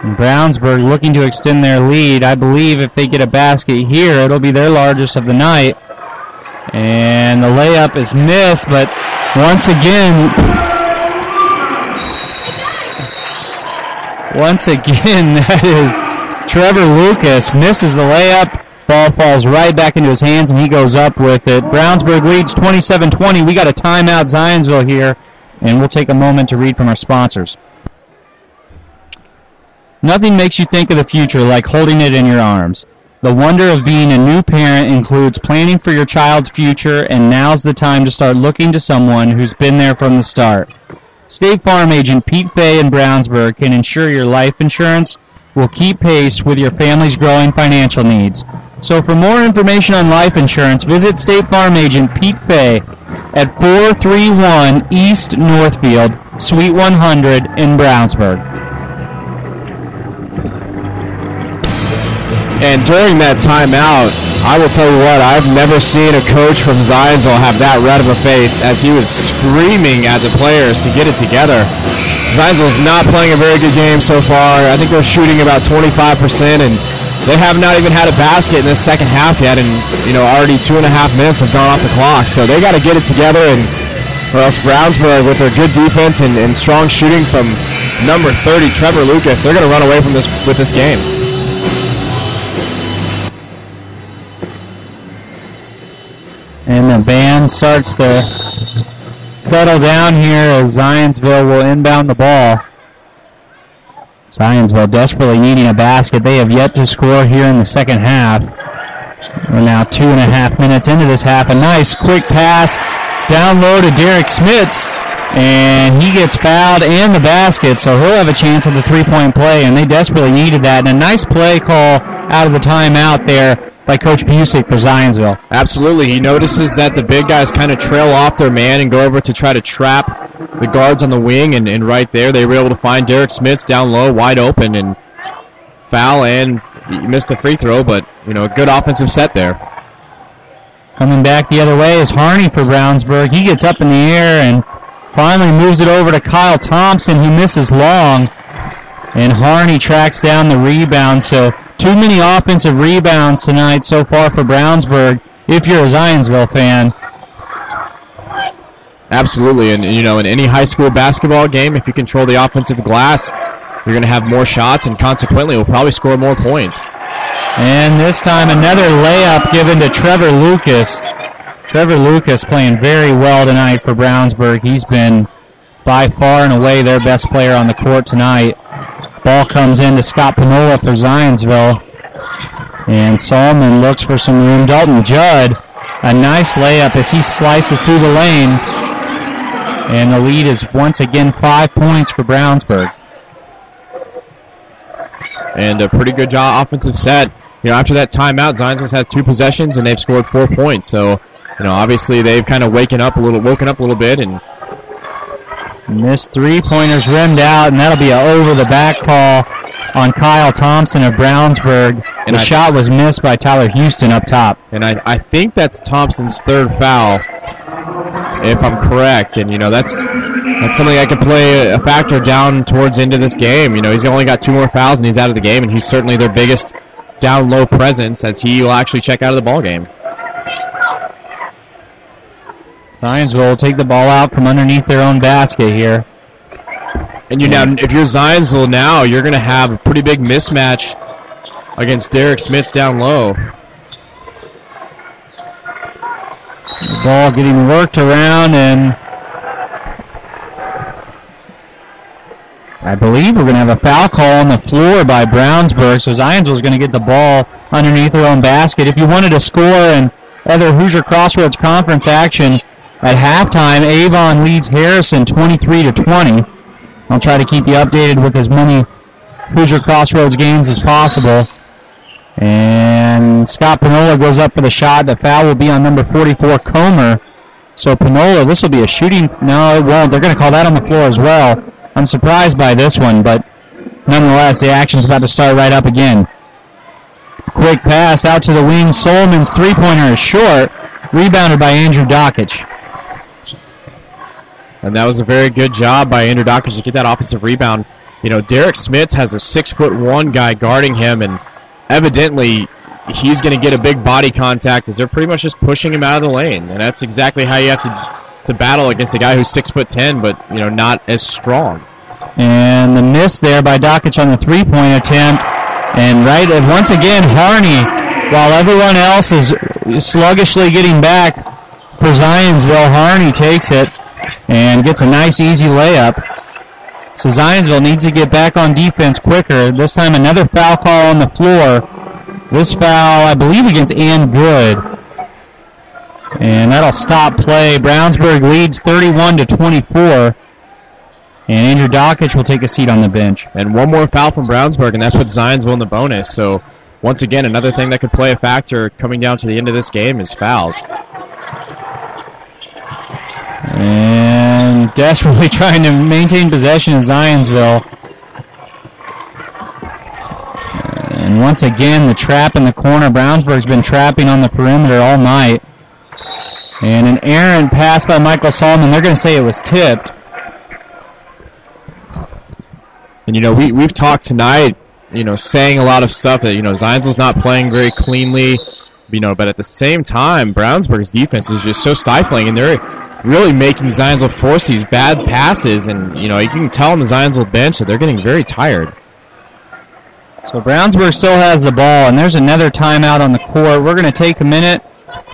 And Brownsburg looking to extend their lead. I believe if they get a basket here, it'll be their largest of the night. And the layup is missed, but once again, that is Trevor Lucas misses the layup. Ball falls right back into his hands, and he goes up with it. Brownsburg leads 27-20. We got a timeout, Zionsville here, and we'll take a moment to read from our sponsors. Nothing makes you think of the future like holding it in your arms. The wonder of being a new parent includes planning for your child's future, and now's the time to start looking to someone who's been there from the start. State Farm agent Pete Fay in Brownsburg can ensure your life insurance will keep pace with your family's growing financial needs. So for more information on life insurance, visit State Farm agent Pete Fay at 431 East Northfield, Suite 100 in Brownsburg. And during that timeout, I will tell you what, I've never seen a coach from Zionsville have that red of a face, as he was screaming at the players to get it together. Zionsville's not playing a very good game so far. I think they're shooting about 25%, and they have not even had a basket in this second half yet, and already 2.5 minutes have gone off the clock. So they got to get it together, or else Brownsburg, with their good defense and strong shooting from number 30, Trevor Lucas, they're going to run away from with this game. And the band starts to settle down here as Zionsville will inbound the ball. Zionsville desperately needing a basket. They have yet to score here in the second half. We're now 2.5 minutes into this half. A nice quick pass down low to Derek Smits, and he gets fouled and the basket, so he'll have a chance at the three-point play, and they desperately needed that. And a nice play call out of the timeout there by Coach Busick for Zionsville. Absolutely. He notices that the big guys kind of trail off their man and go over to try to trap the guards on the wing, and right there they were able to find Derek Smits down low, wide open, and foul, and he missed the free throw, but a good offensive set there. Coming back the other way is Harney for Brownsburg. He gets up in the air and finally moves it over to Kyle Thompson, who misses long, and Harney tracks down the rebound. So too many offensive rebounds tonight so far for Brownsburg, if you're a Zionsville fan. Absolutely, and you know, in any high school basketball game, if you control the offensive glass, you're going to have more shots, and consequently, will probably score more points. And this time, another layup given to Trevor Lucas. Trevor Lucas playing very well tonight for Brownsburg. He's been by far and away their best player on the court tonight. Ball comes in to Scott Panola for Zionsville. And Solomon looks for some room. Dalton Judd, a nice layup as he slices through the lane. And the lead is once again 5 points for Brownsburg. And a pretty good job offensive set. You know, after that timeout, Zionsville's had 2 possessions and they've scored 4 points. So, you know, obviously they've kind of woken up a little bit, and this 3-pointer's rimmed out, and that'll be an over-the-back call on Kyle Thompson of Brownsburg. And the shot was missed by Tyler Houston up top. And I think that's Thompson's 3rd foul, if I'm correct. And, you know, that's something that could play a factor down towards the end of this game. You know, he's only got 2 more fouls, and he's out of the game, and he's certainly their biggest down-low presence as he will actually check out of the ballgame. Zionsville will take the ball out from underneath their own basket here. And if you're Zionsville now, you're going to have a pretty big mismatch against Derek Smits down low. The ball getting worked around, and I believe we're going to have a foul call on the floor by Brownsburg, so Zionsville's going to get the ball underneath their own basket. If you wanted to score in other Hoosier Crossroads Conference action, at halftime, Avon leads Harrison 23-20. I'll try to keep you updated with as many Hoosier Crossroads games as possible. And Scott Panola goes up for the shot. The foul will be on number 44, Comer. So Panola, this will be a shooting. No, it won't. They're going to call that on the floor as well. I'm surprised by this one, but nonetheless, the action's about to start right up again. Quick pass out to the wing. Solomon's 3-pointer is short. Rebounded by Andrew Dockich. And that was a very good job by Andrew Dockich to get that offensive rebound. You know, Derek Smits has a 6'1" guy guarding him, and evidently he's going to get a big body contact as they're pretty much just pushing him out of the lane. And that's exactly how you have to battle against a guy who's 6'10", but, you know, not as strong. And the miss there by Dockich on the 3-point attempt. And once again, Harney, while everyone else is sluggishly getting back for Zionsville, Harney takes it and gets a nice, easy layup. So Zionsville needs to get back on defense quicker. This time another foul call on the floor. This foul, I believe, against Ann Good. And that'll stop play. Brownsburg leads 31-24. And Andrew Dockich will take a seat on the bench. And one more foul from Brownsburg, and that puts Zionsville in the bonus. So, once again, another thing that could play a factor coming down to the end of this game is fouls. And desperately trying to maintain possession of Zionsville. And once again, the trap in the corner. Brownsburg's been trapping on the perimeter all night. And an errant pass by Michael Solomon. They're going to say it was tipped. And, you know, we've talked tonight, you know, saying a lot of stuff that, you know, Zionsville's not playing very cleanly, you know, but at the same time, Brownsburg's defense is just so stifling, and they're really making Zionsville force these bad passes, and, you know, you can tell on the Zionsville bench that they're getting very tired. So Brownsburg still has the ball, and there's another timeout on the court. We're going to take a minute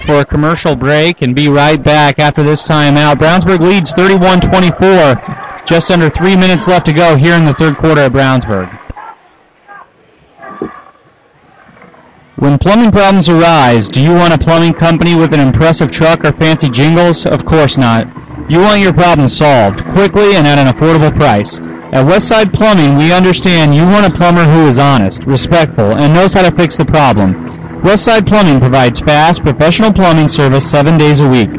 for a commercial break and be right back after this timeout. Brownsburg leads 31-24. Just under 3 minutes left to go here in the third quarter at Brownsburg. When plumbing problems arise, do you want a plumbing company with an impressive truck or fancy jingles? Of course not. You want your problem solved quickly and at an affordable price. At Westside Plumbing, we understand you want a plumber who is honest, respectful, and knows how to fix the problem. Westside Plumbing provides fast, professional plumbing service 7 days a week.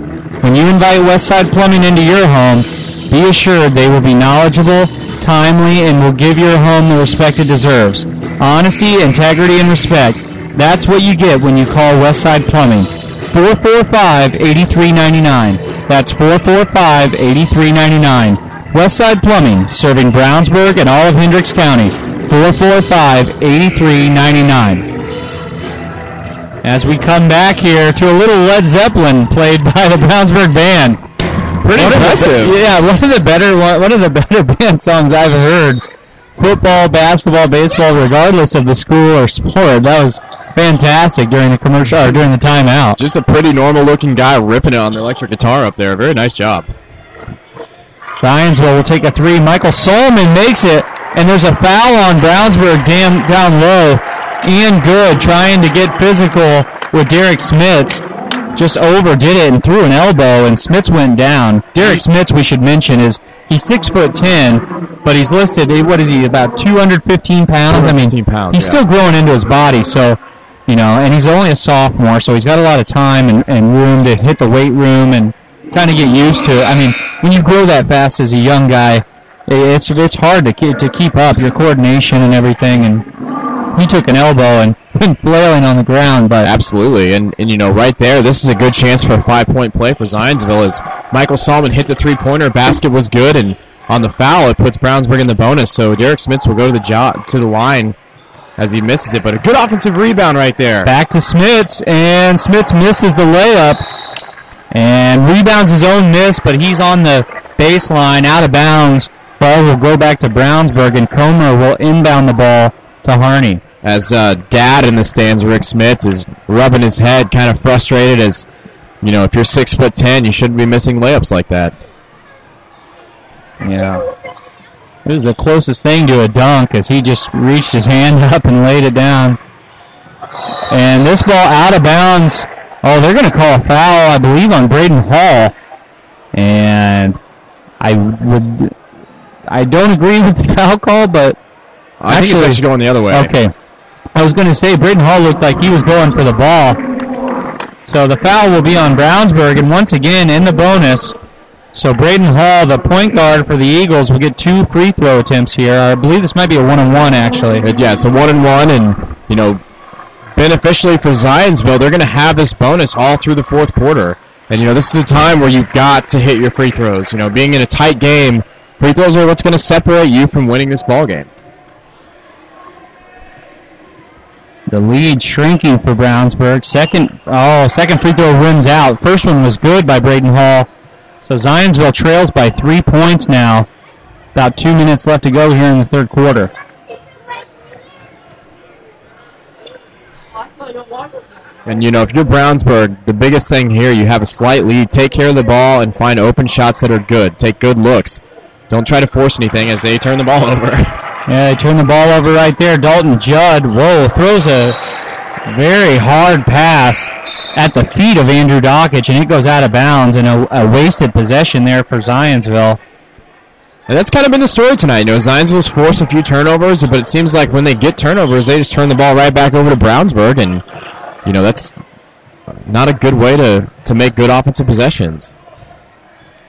When you invite Westside Plumbing into your home, be assured they will be knowledgeable, timely, and will give your home the respect it deserves. Honesty, integrity, and respect. That's what you get when you call Westside Plumbing. 445-8399. That's 445-8399. Westside Plumbing, serving Brownsburg and all of Hendricks County. 445-8399. As we come back here to a little Led Zeppelin played by the Brownsburg band. Pretty impressive. One of the better band songs I've heard. Football, basketball, baseball, regardless of the school or sport. That was fantastic during the commercial or during the timeout. Just a pretty normal looking guy ripping it on the electric guitar up there. Very nice job. Zionsville will take a three. Michael Solomon makes it, and there's a foul on Brownsburg down low. Ian Good trying to get physical with Derek Smits. Just overdid it and threw an elbow, and Smits went down. Derek Smits, we should mention, he's 6'10", but he's listed, what is he, about 215 pounds? 215 pounds, he's still growing into his body, so, and he's only a sophomore, so he's got a lot of time and room to hit the weight room and kind of get used to it. When you grow that fast as a young guy, it's hard to keep up your coordination and everything, and he took an elbow and went flailing on the ground. But absolutely, and right there, this is a good chance for a 5-point play for Zionsville as Michael Solomon hit the three-pointer. Basket was good, and on the foul, it puts Brownsburg in the bonus. So Derek Smits will go to the line as he misses it. But a good offensive rebound right there. Back to Smits, and Smits misses the layup and rebounds his own miss, but he's on the baseline, out of bounds. Ball will go back to Brownsburg, and Comer will inbound the ball to Harney. As dad in the stands, Rick Smits, is rubbing his head, kind of frustrated as, if you're 6'10", you shouldn't be missing layups like that. Yeah. It was the closest thing to a dunk as he just reached his hand up and laid it down. And this ball out of bounds. Oh, they're going to call a foul, I believe, on Braden Hall. And I don't agree with the foul call, but I think it's actually going the other way. Okay. I was going to say Braden Hall looked like he was going for the ball. So the foul will be on Brownsburg, and once again in the bonus. So Braden Hall, the point guard for the Eagles, will get 2 free throw attempts here. I believe this might be a 1-on-1 actually. Yeah, it's a 1-on-1, and beneficially for Zionsville, they're going to have this bonus all through the fourth quarter. And this is a time where you've got to hit your free throws. Being in a tight game, free throws are what's going to separate you from winning this ball game. The lead shrinking for Brownsburg. Second free throw rims out. First one was good by Braden Hall. So Zionsville trails by 3 points now. About 2 minutes left to go here in the third quarter. And, if you're Brownsburg, the biggest thing here, you have a slight lead. Take care of the ball and find open shots that are good. Take good looks. Don't try to force anything as they turn the ball over. Yeah, they turn the ball over right there. Dalton Judd, throws a very hard pass at the feet of Andrew Dockich, and it goes out of bounds, and a wasted possession there for Zionsville. And that's kind of been the story tonight. Zionsville's forced a few turnovers, but it seems like when they get turnovers, they just turn the ball right back over to Brownsburg, and, that's not a good way to make good offensive possessions.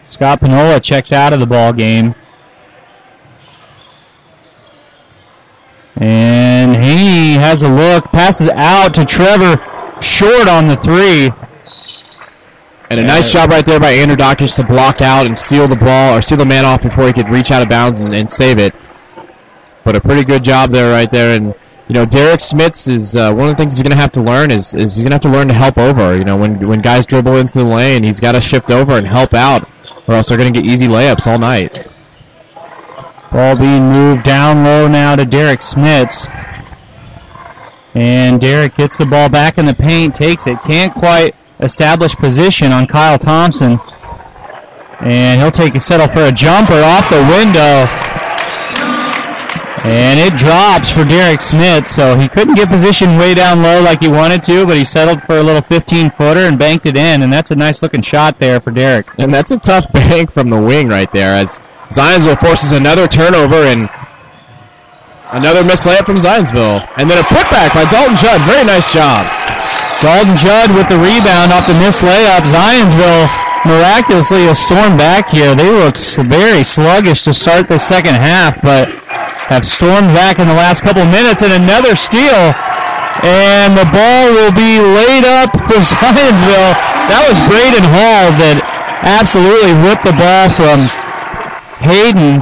Scott Pinola checks out of the ball game. And Haney has a look, passes out to Trevor, short on the three. And a nice job right there by Andrew Dockich to block out and steal the ball, or steal the man off before he could reach out of bounds and save it. But a pretty good job there right there. And, Derek Smits is one of the things he's going to have to learn is he's going to have to learn to help over. When guys dribble into the lane, he's got to shift over and help out, or else they're going to get easy layups all night. Ball being moved down low now to Derek Smits. And Derek gets the ball back in the paint, takes it, can't quite establish position on Kyle Thompson. And he'll settle for a jumper off the window. And it drops for Derek Smits, so he couldn't get position way down low like he wanted to, but he settled for a little 15-footer and banked it in, and that's a nice-looking shot there for Derek. And that's a tough bank from the wing right there, as Zionsville forces another turnover and another missed layup from Zionsville. And then a putback by Dalton Judd. Very nice job. Dalton Judd with the rebound off the missed layup. Zionsville miraculously has stormed back here. They looked very sluggish to start the second half, but have stormed back in the last couple minutes. And another steal. And the ball will be laid up for Zionsville. That was Braden Hall that absolutely ripped the ball from Haney,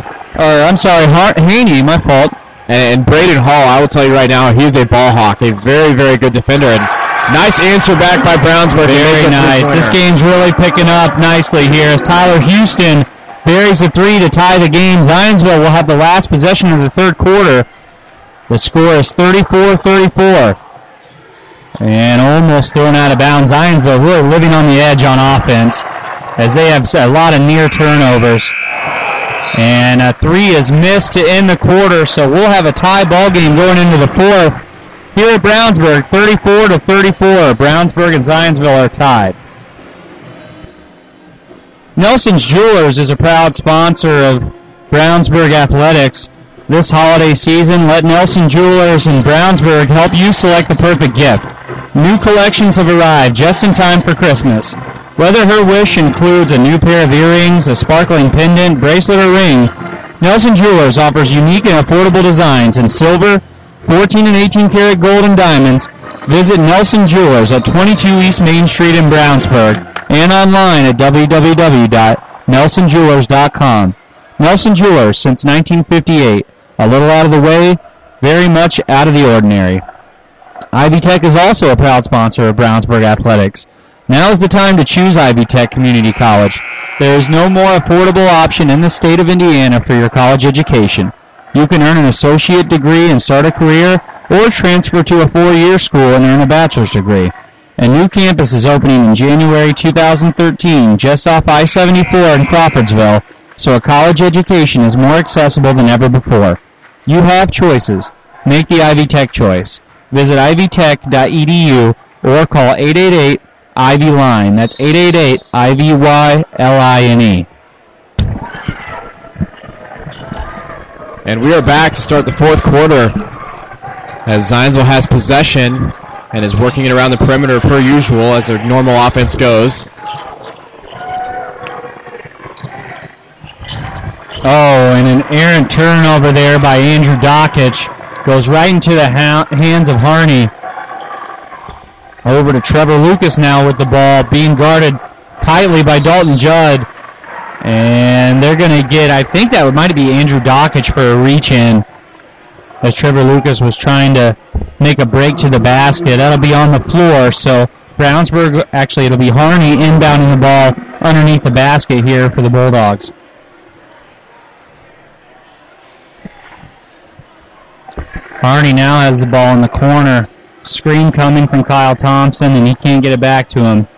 my fault. And Braden Hall, I will tell you right now, he's a ball hawk, a very, very good defender. And Nice answer back by Brownsburg. Very nice. This game's really picking up nicely here as Tyler Houston buries a three to tie the game. Zionsville will have the last possession of the third quarter. The score is 34-34. And almost thrown out of bounds. Zionsville really living on the edge on offense as they have a lot of near turnovers. And a three is missed to end the quarter, so we'll have a tie ball game going into the fourth. Here at Brownsburg, 34-34. Brownsburg and Zionsville are tied. Nelson's Jewelers is a proud sponsor of Brownsburg Athletics. This holiday season, let Nelson Jewelers in Brownsburg help you select the perfect gift. New collections have arrived just in time for Christmas. Whether her wish includes a new pair of earrings, a sparkling pendant, bracelet, or ring, Nelson Jewelers offers unique and affordable designs in silver, 14 and 18 karat gold, and diamonds. Visit Nelson Jewelers at 22 East Main Street in Brownsburg and online at www.nelsonjewelers.com. Nelson Jewelers since 1958. A little out of the way, very much out of the ordinary. Ivy Tech is also a proud sponsor of Brownsburg Athletics. Now is the time to choose Ivy Tech Community College. There is no more affordable option in the state of Indiana for your college education. You can earn an associate degree and start a career, or transfer to a 4-year school and earn a bachelor's degree. A new campus is opening in January 2013 just off I-74 in Crawfordsville, so a college education is more accessible than ever before. You have choices. Make the Ivy Tech choice. Visit ivytech.edu or call 888-IVY-LINE. That's 888-IVY-LINE. And we are back to start the fourth quarter as Zionsville has possession and is working it around the perimeter per usual as their normal offense goes. Oh, and an errant turnover there by Andrew Dockich. Goes right into the hands of Harney. Over to Trevor Lucas now with the ball, being guarded tightly by Dalton Judd. And they're going to get, I think that might be Andrew Dockich for a reach-in, as Trevor Lucas was trying to make a break to the basket. That'll be on the floor, so Brownsburg, actually it'll be Harney inbounding the ball underneath the basket here for the Bulldogs. Harney now has the ball in the corner. Screen coming from Kyle Thompson, and he can't get it back to him.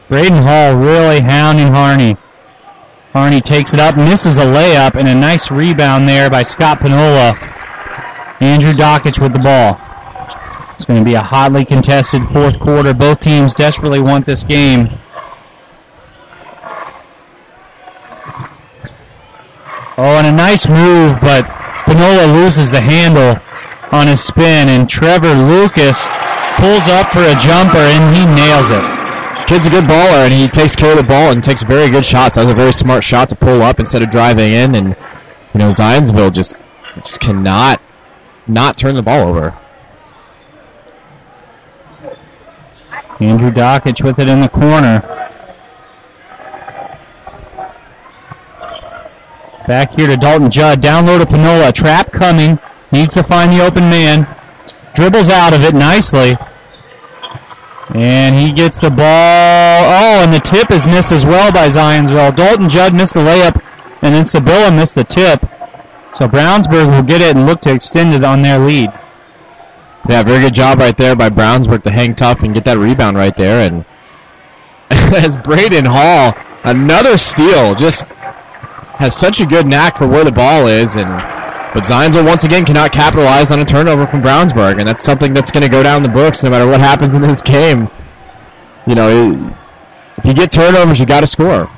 Braden Hall really hounding Harney. Harney takes it up, misses a layup, and a nice rebound there by Scott Panola. Andrew Dockich with the ball. It's going to be a hotly contested fourth quarter. Both teams desperately want this game. Oh, and a nice move, but Panola loses the handle on his spin, and Trevor Lucas pulls up for a jumper, and he nails it. Kid's a good baller, and he takes care of the ball and takes very good shots. That was a very smart shot to pull up instead of driving in, and Zionsville just cannot not turn the ball over. Andrew Dockich with it in the corner. Back here to Dalton Judd. Down low to Panola. Trap coming. Needs to find the open man. Dribbles out of it nicely. And he gets the ball. Oh, and the tip is missed as well by Zionsville. Dalton Judd missed the layup, and then Sabilla missed the tip. So Brownsburg will get it and look to extend it on their lead. Yeah, very good job right there by Brownsburg to hang tough and get that rebound right there. And as Braden Hall, another steal, just has such a good knack for where the ball is. But Zionsville once again cannot capitalize on a turnover from Brownsburg, and that's something that's going to go down the books no matter what happens in this game. If you get turnovers, you got to score.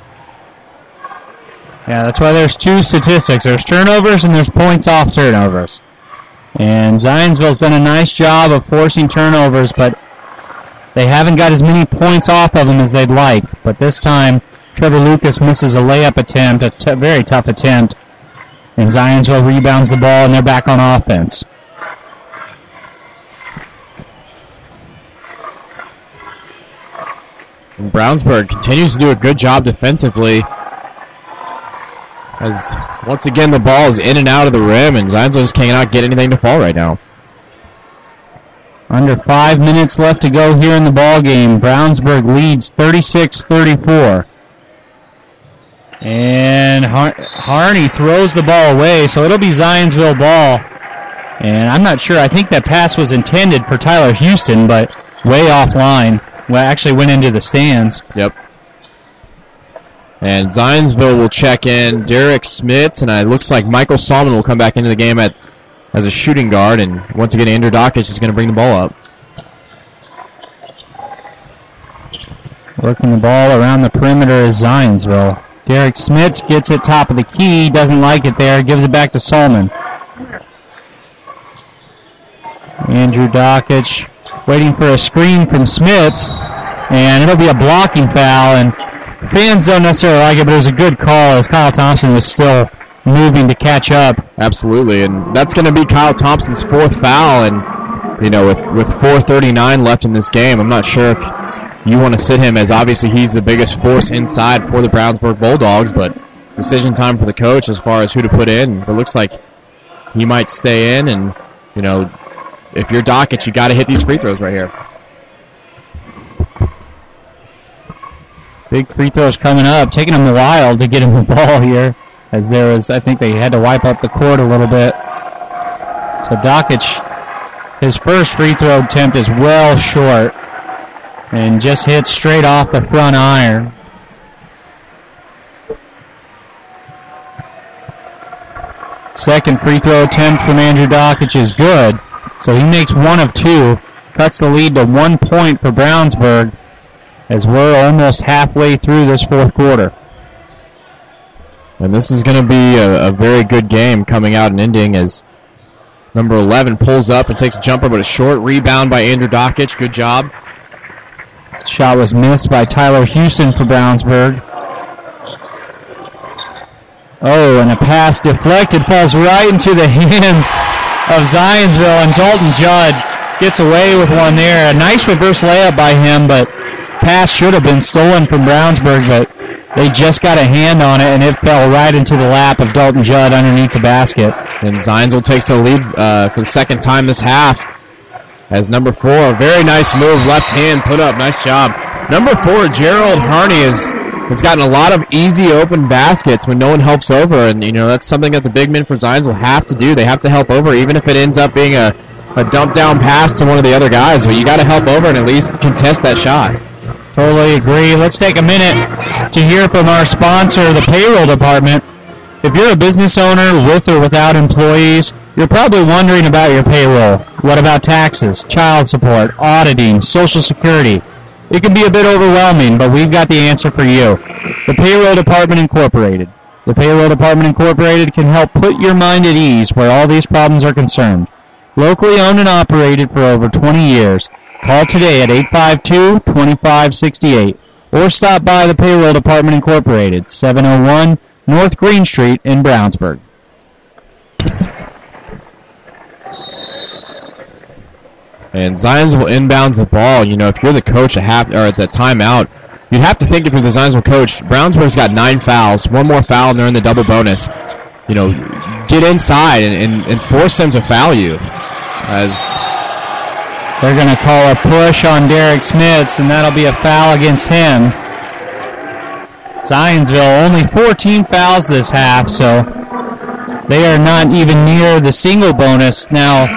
Yeah, that's why there's two statistics. There's turnovers and there's points off turnovers. And Zionsville's done a nice job of forcing turnovers, but they haven't got as many points off of them as they'd like. But this time, Trevor Lucas misses a layup attempt, a very tough attempt. And Zionsville rebounds the ball, and they're back on offense. And Brownsburg continues to do a good job defensively. As once again the ball is in and out of the rim, and Zionsville just cannot get anything to fall right now. Under 5 minutes left to go here in the ball game. Brownsburg leads 36-34. And Harney throws the ball away, so it'll be Zionsville ball. And I'm not sure. I think that pass was intended for Tyler Houston, but way offline. Well, actually went into the stands. Yep. And Zionsville will check in Derek Smits, and it looks like Michael Salmon will come back into the game as a shooting guard. And once again, Andrew Dockich is going to bring the ball up. Working the ball around the perimeter is Zionsville. Derek Smits gets it top of the key, doesn't like it there, gives it back to Solman. Andrew Dockich waiting for a screen from Smits, and it'll be a blocking foul, and fans don't necessarily like it, but it was a good call as Kyle Thompson was still moving to catch up. Absolutely, and that's going to be Kyle Thompson's 4th foul, and with 4:39 left in this game, I'm not sure if you want to sit him, as obviously he's the biggest force inside for the Brownsburg Bulldogs, but decision time for the coach as far as who to put in. It looks like he might stay in, and, if you're Dockich, you got to hit these free throws right here. Big free throws coming up, taking him a while to get him the ball here, as I think they had to wipe up the court a little bit. So Dockich, his first free throw attempt is well short, and just hits straight off the front iron. Second free throw attempt from Andrew Dockich is good. So he makes 1 of 2, cuts the lead to 1 point for Brownsburg as we're almost halfway through this 4th quarter. And this is going to be a very good game coming out and ending as number 11 pulls up and takes a jumper, but a short rebound by Andrew Dockich. Good job. Shot was missed by Tyler Houston for Brownsburg. Oh, and a pass deflected, falls right into the hands of Zionsville, and Dalton Judd gets away with one there. A nice reverse layup by him, but pass should have been stolen from Brownsburg, but they just got a hand on it, and it fell right into the lap of Dalton Judd underneath the basket. And Zionsville takes the lead for the second time this half. As number 4, a very nice move, left hand put up, nice job. Number 4, Gerald Harney has gotten a lot of easy open baskets when no one helps over, and that's something that the big men for Zionsville have to do. They have to help over, even if it ends up being a dump down pass to one of the other guys, but you got to help over and at least contest that shot. Totally agree. Let's take a minute to hear from our sponsor, the payroll department. If you're a business owner with or without employees, you're probably wondering about your payroll. What about taxes, child support, auditing, Social Security? It can be a bit overwhelming, but we've got the answer for you. The Payroll Department Incorporated. The Payroll Department Incorporated can help put your mind at ease where all these problems are concerned. Locally owned and operated for over 20 years. Call today at 852-2568 or stop by the Payroll Department Incorporated, 701 North Green Street in Brownsburg. And Zionsville inbounds the ball. If you're the coach at the timeout, you'd have to think if you're the Zionsville coach, Brownsburg's got 9 fouls, 1 more foul, and they're in the double bonus. Get inside and force them to foul you. As they're going to call a push on Derek Smits, and that'll be a foul against him. Zionsville only 14 fouls this half, so they are not even near the single bonus. Now,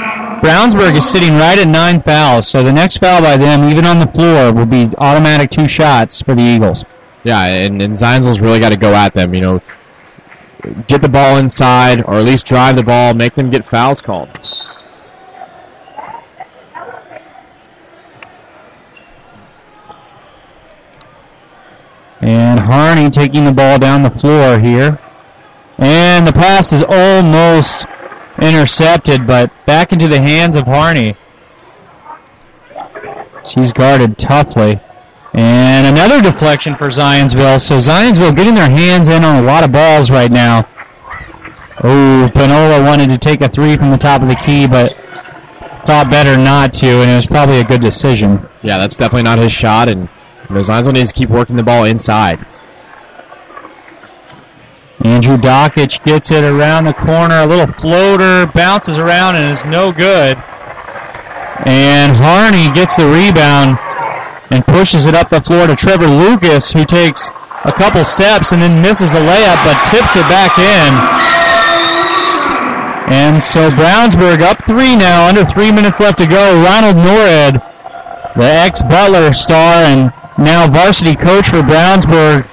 Brownsburg is sitting right at 9 fouls, so the next foul by them, even on the floor, will be automatic 2 shots for the Eagles. Yeah, and Zionsville's really got to go at them, get the ball inside, or at least drive the ball, make them get fouls called. And Harney taking the ball down the floor here. And the pass is almost intercepted, but back into the hands of Harney. He's guarded toughly. And another deflection for Zionsville. So Zionsville getting their hands in on a lot of balls right now. Oh, Panola wanted to take a 3 from the top of the key, but thought better not to, and it was probably a good decision. Yeah, that's definitely not his shot, and Zionsville needs to keep working the ball inside. Andrew Dockich gets it around the corner, a little floater, bounces around and is no good. And Harney gets the rebound and pushes it up the floor to Trevor Lucas, who takes a couple steps and then misses the layup, but tips it back in. And so Brownsburg up 3 now, under 3 minutes left to go. Ronald Norred, the ex-Butler star and now varsity coach for Brownsburg,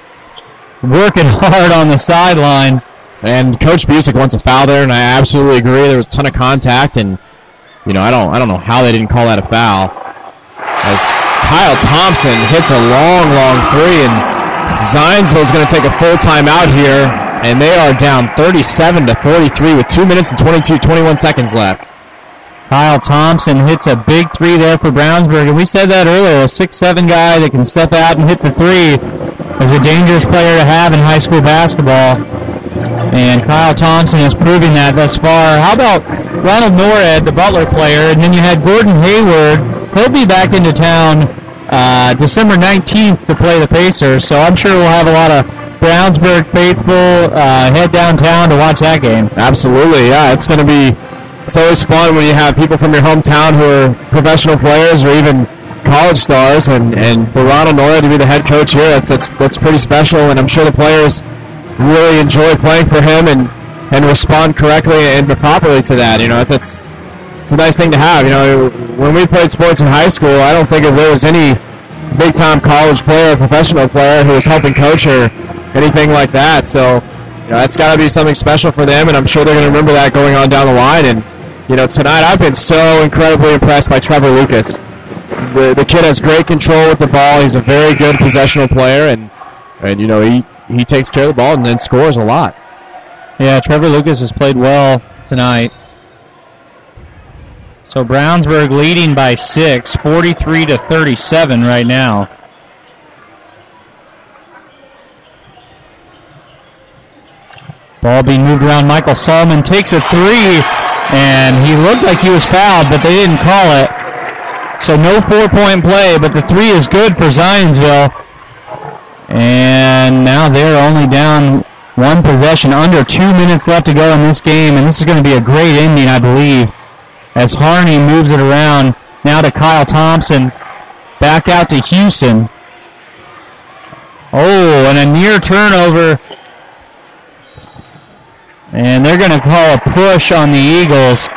working hard on the sideline. And Coach Busick wants a foul there, and I absolutely agree. There was a ton of contact, and I don't know how they didn't call that a foul. As Kyle Thompson hits a long three, and Zionsville is going to take a full timeout here, and they are down 37-43 with 2 minutes and 21 seconds left. Kyle Thompson hits a big three there for Brownsburg, and we said that earlier, a 6'7" guy that can step out and hit the three is a dangerous player to have in high school basketball, and Kyle Thompson is proving that thus far. How about Ronald Norred, the Butler player, and then you had Gordon Hayward. He'll be back into town December 19th to play the Pacers, so I'm sure we'll have a lot of Brownsburg faithful head downtown to watch that game. Absolutely, yeah. It's always fun when you have people from your hometown who are professional players or even college stars, and for Ronald Norred to be the head coach here, that's pretty special, and I'm sure the players really enjoy playing for him and respond correctly and properly to that. It's a nice thing to have. When we played sports in high school, I don't think if there was any big-time college player or professional player who was helping coach or anything like that. So, that's got to be something special for them, and I'm sure they're going to remember that going on down the line. And, tonight I've been so incredibly impressed by Trevor Lucas. The kid has great control with the ball. He's a very good possessional player, and he takes care of the ball and then scores a lot. Yeah, Trevor Lucas has played well tonight. So Brownsburg leading by 6, 43-37 right now. Ball being moved around. Michael Solomon takes a three, and he looked like he was fouled, but they didn't call it. So no 4-point play, but the three is good for Zionsville. And now they're only down one possession, under 2 minutes left to go in this game, and this is going to be a great ending, I believe, as Harney moves it around now to Kyle Thompson, back out to Houston. Oh, and a near turnover, and they're going to call a push on the Eagles,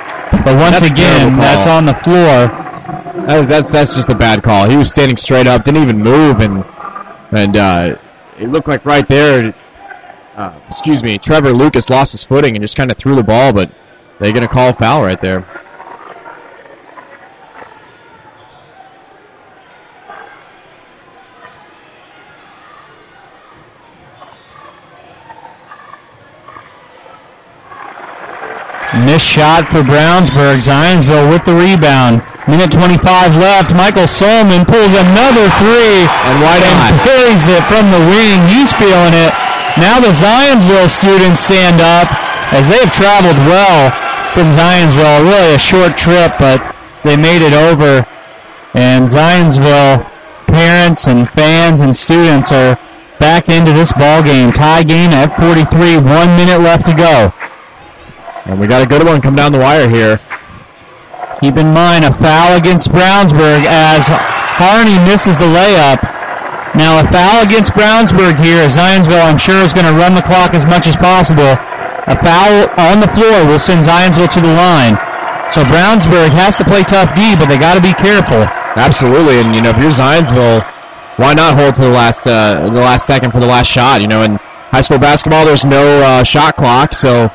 but once again, that's on the floor. That's just a bad call. He was standing straight up, didn't even move, and it looked like right there, Trevor Lucas lost his footing and just kind of threw the ball, but they're going to call a foul right there. Missed shot for Brownsburg. Zionsville with the rebound. Minute 25 left. Michael Solomon pulls another three. And why not? And carries it from the wing. He's feeling it. Now the Zionsville students stand up as they have traveled well from Zionsville. Really a short trip, but they made it over. And Zionsville parents and fans and students are back into this ball game. Tie game at 43. 1 minute left to go. And we got a good one come down the wire here. Keep in mind, a foul against Brownsburg as Harney misses the layup. Now a foul against Brownsburg here as Zionsville, I'm sure, is going to run the clock as much as possible. A foul on the floor will send Zionsville to the line. So Brownsburg has to play tough D, but they got to be careful. Absolutely, and if you're Zionsville, why not hold to the last second for the last shot? In high school basketball, there's no shot clock, so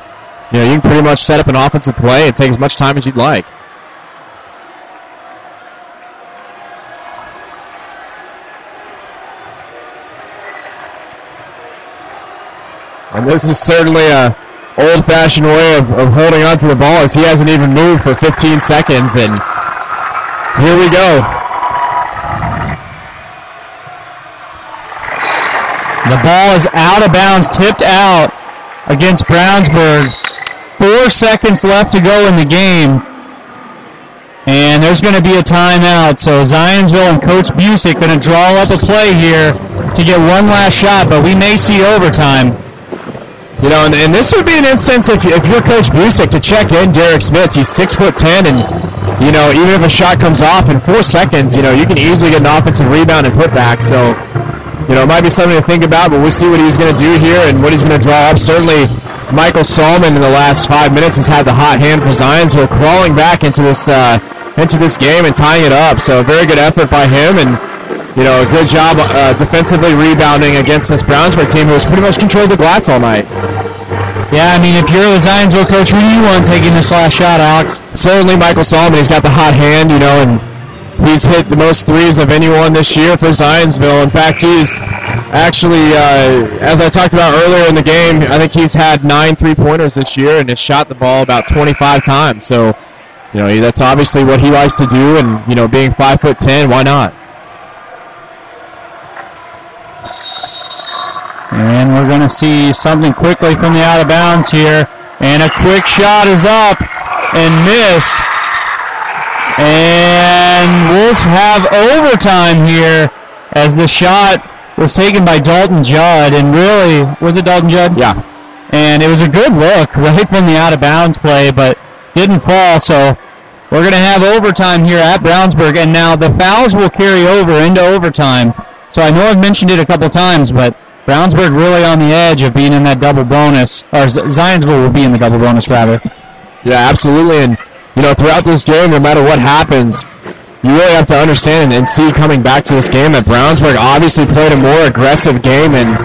you can pretty much set up an offensive play and take as much time as you'd like. And this is certainly a old-fashioned way of holding on to the ball, as he hasn't even moved for 15 seconds, and here we go. The ball is out of bounds, tipped out against Brownsburg. 4 seconds left to go in the game. And there's going to be a timeout. So Zionsville and Coach Busick going to draw up a play here to get one last shot, but we may see overtime. And this would be an instance if you're Coach Busick to check in Derek Smith. He's 6'10", and you know, even if a shot comes off in 4 seconds, you know, you can easily get an offensive rebound and put back. So, you know, it might be something to think about, but we'll see what he's going to do here and what he's going to draw up. Certainly, Michael Solomon in the last 5 minutes has had the hot hand for Zionsville, crawling back into this game and tying it up. So a very good effort by him, and you know, a good job defensively rebounding against this Brownsburg team who has pretty much controlled the glass all night. Yeah, I mean, if you're the Zionsville coach, who do you want taking this last shot, Alex? Certainly Michael Solomon. He's got the hot hand, you know, and he's hit the most threes of anyone this year for Zionsville. In fact, he's actually, as I talked about earlier in the game, I think he's had 9 3-pointers this year and has shot the ball about 25 times. So, you know, that's obviously what he likes to do, and, you know, being 5'10", why not? And we're going to see something quickly from the out of bounds here. And a quick shot is up and missed. And we'll have overtime here as the shot was taken by Dalton Judd. And really, was it Dalton Judd? Yeah. And it was a good look right from the out of bounds play, but didn't fall. So we're going to have overtime here at Brownsburg. And now the fouls will carry over into overtime. So I know I've mentioned it a couple times, but Brownsburg really on the edge of being in that double bonus, or Zionsville will be in the double bonus, rather. Yeah, absolutely. And, you know, throughout this game, no matter what happens, you really have to understand and see coming back to this game that Brownsburg obviously played a more aggressive game and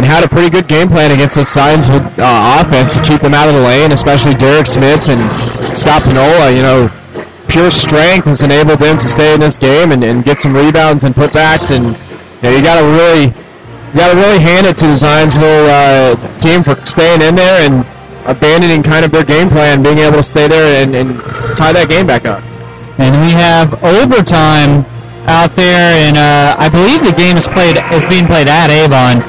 had a pretty good game plan against the Zionsville offense to keep them out of the lane, especially Derek Smits and Scott Panola. You know, pure strength has enabled them to stay in this game and get some rebounds and putbacks. And, you know, you got to really hand it to the Zionsville team for staying in there and abandoning kind of their game plan, being able to stay there and tie that game back up. And we have overtime out there, and I believe the game is being played at Avon.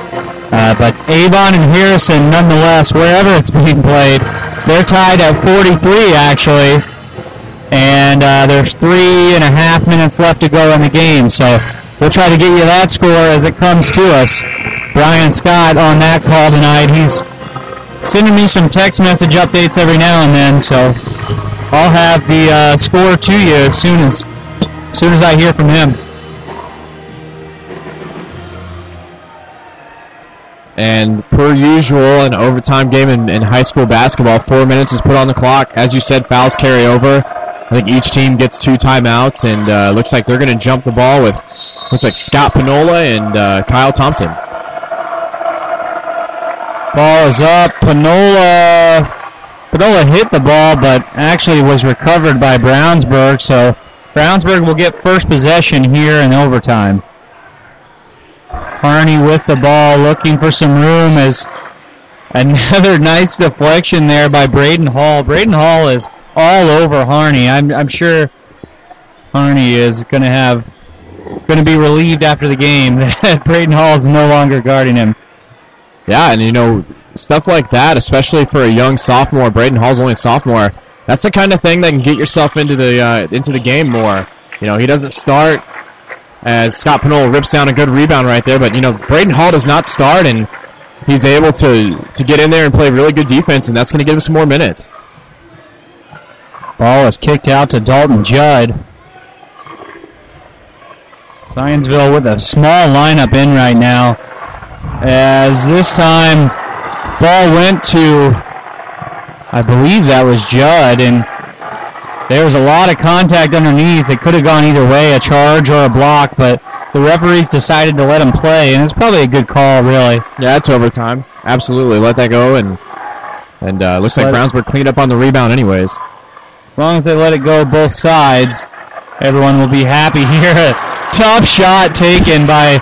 But Avon and Harrison, nonetheless, wherever it's being played, they're tied at 43, actually. And there's 3.5 minutes left to go in the game. So we'll try to get you that score as it comes to us. Brian Scott on that call tonight. He's sending me some text message updates every now and then, so I'll have the score to you as soon as I hear from him. And per usual, an overtime game in high school basketball, 4 minutes is put on the clock. As you said, fouls carry over. I think each team gets 2 timeouts, and looks like they're going to jump the ball with, looks like Scott Panola and Kyle Thompson. Ball is up. Panola hit the ball, but actually was recovered by Brownsburg, so Brownsburg will get first possession here in overtime. Harney with the ball, looking for some room, as another nice deflection there by Braden Hall. Braden Hall is all over Harney. I'm sure Harney is going to be relieved after the game that Braden Hall is no longer guarding him. Yeah, and you know, stuff like that, especially for a young sophomore. Braden Hall's only a sophomore. That's the kind of thing that can get yourself into the game more. You know, he doesn't start, as Scott Panola rips down a good rebound right there, but you know, Braden Hall does not start, and he's able to get in there and play really good defense, and that's going to give him some more minutes. Ball is kicked out to Dalton Judd. Zionsville with a small lineup in right now, as this time ball went to, I believe that was Judd, and there was a lot of contact underneath. It could have gone either way, a charge or a block, but the referees decided to let him play, and it's probably a good call, really. Yeah, it's overtime. Absolutely, let that go, and looks like Brownsburg cleaned up on the rebound anyways. As long as they let it go both sides, everyone will be happy here. A tough shot taken by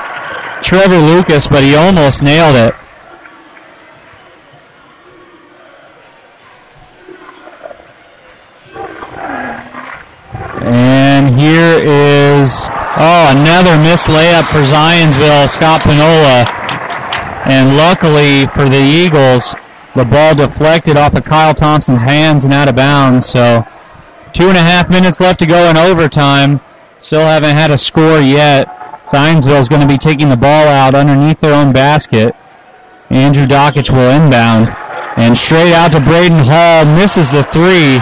Trevor Lucas, but he almost nailed it. And here is, another missed layup for Zionsville, Scott Panola. And luckily for the Eagles, the ball deflected off of Kyle Thompson's hands and out of bounds. So 2.5 minutes left to go in overtime. Still haven't had a score yet. Zionsville is going to be taking the ball out underneath their own basket. Andrew Dockich will inbound. And straight out to Braden Hall. Misses the three.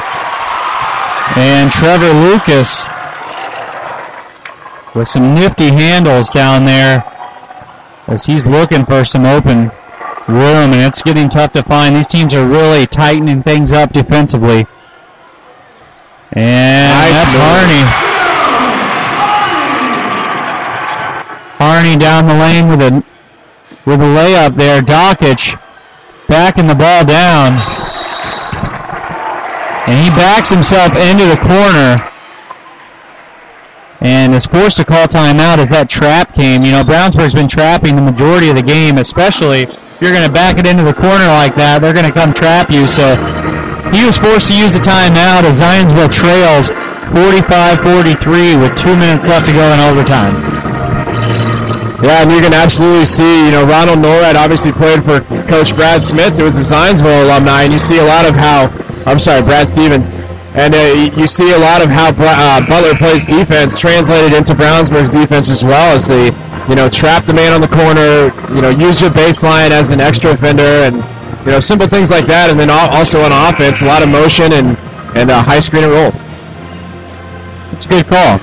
And Trevor Lucas with some nifty handles down there as he's looking for some open room, and it's getting tough to find. These teams are really tightening things up defensively. And nice that's Harney. Harney down the lane with a layup there. Dockich backing the ball down. And he backs himself into the corner and is forced to call timeout as that trap came. You know, Brownsburg's been trapping the majority of the game, especially if you're going to back it into the corner like that, they're going to come trap you. So he was forced to use a timeout as Zionsville trails 45-43 with 2 minutes left to go in overtime. Yeah, and you can absolutely see, you know, Ronald Norad obviously played for Coach Brad Smith, who was a Zionsville alumni, and you see a lot of how, Brad Stevens, and you see a lot of how Butler plays defense translated into Brownsburg's defense as well, as they, you know, trap the man on the corner, you know, use your baseline as an extra offender, and, you know, simple things like that, and then also on offense, a lot of motion and high screen and rolls. It's a good call.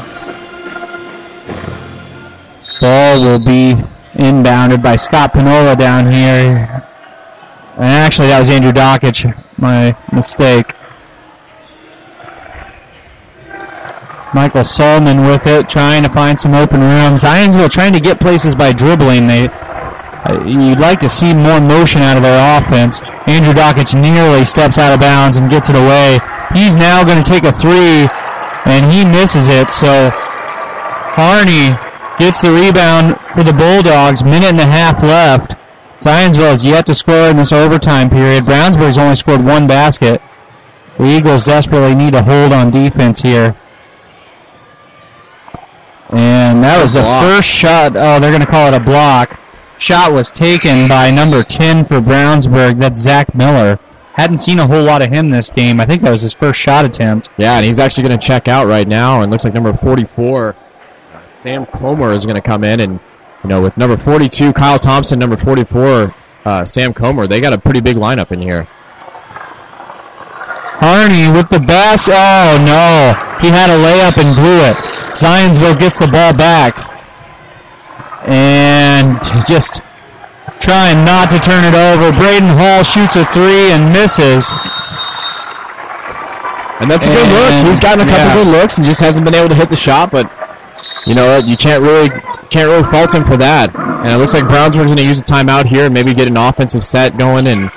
Ball will be inbounded by Scott Pinola down here. And actually, that was Andrew Dockich. My mistake. Michael Solman with it, trying to find some open rooms. Zionsville trying to get places by dribbling. You'd like to see more motion out of their offense. Andrew Dockich nearly steps out of bounds and gets it away. He's now going to take a three, and he misses it. So Harney gets the rebound for the Bulldogs. Minute and a half left. Zionsville has yet to score in this overtime period. Brownsburg's only scored one basket. The Eagles desperately need to hold on defense here. And that was the first shot. Oh, they're going to call it a block. Shot was taken by number 10 for Brownsburg. That's Zach Miller. Hadn't seen a whole lot of him this game. I think that was his first shot attempt. Yeah, and he's actually going to check out right now. And looks like number 44, Sam Comer, is going to come in. And, you know, with number 42, Kyle Thompson, number 44, Sam Comer, they got a pretty big lineup in here. Harney with the basket. Oh, no. He had a layup and blew it. Zionsville gets the ball back. And just trying not to turn it over. Braden Hall shoots a three and misses. And that's a good look. He's gotten a couple good looks and just hasn't been able to hit the shot, but you know, you can't really fault him for that. And it looks like Brownsburg's going to use a timeout here and maybe get an offensive set going. And,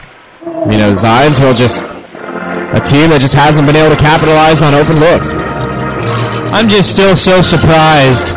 you know, Zionsville just a team that just hasn't been able to capitalize on open looks. I'm just still so surprised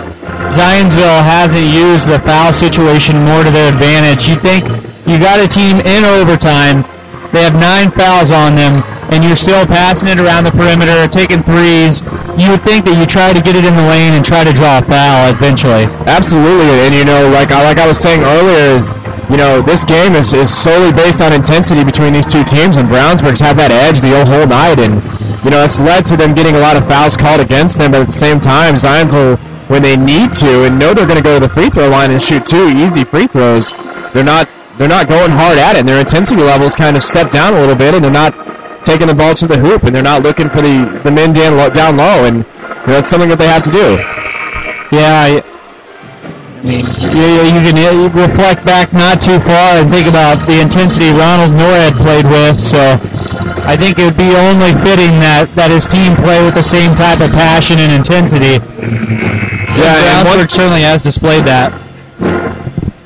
Zionsville hasn't used the foul situation more to their advantage. You think you got a team in overtime, they have 9 fouls on them, and you're still passing it around the perimeter, taking threes. You would think that you try to get it in the lane and try to draw a foul eventually. Absolutely, and you know, like I was saying earlier, is, you know, this game is solely based on intensity between these two teams, and Brownsburg's had that edge the whole night, and you know, it's led to them getting a lot of fouls called against them, but at the same time, Zionsville, when they need to and know they're going to go to the free throw line and shoot 2 easy free throws, they're not going hard at it, and their intensity levels kind of step down a little bit, and they're not taking the ball to the hoop, and they're not looking for the men down low, and you know, it's something that they have to do. Yeah, I mean, you can reflect back not too far and think about the intensity Ronald Norad played with, so I think it would be only fitting that his team play with the same type of passion and intensity. Yeah, Brownsburg certainly has displayed that.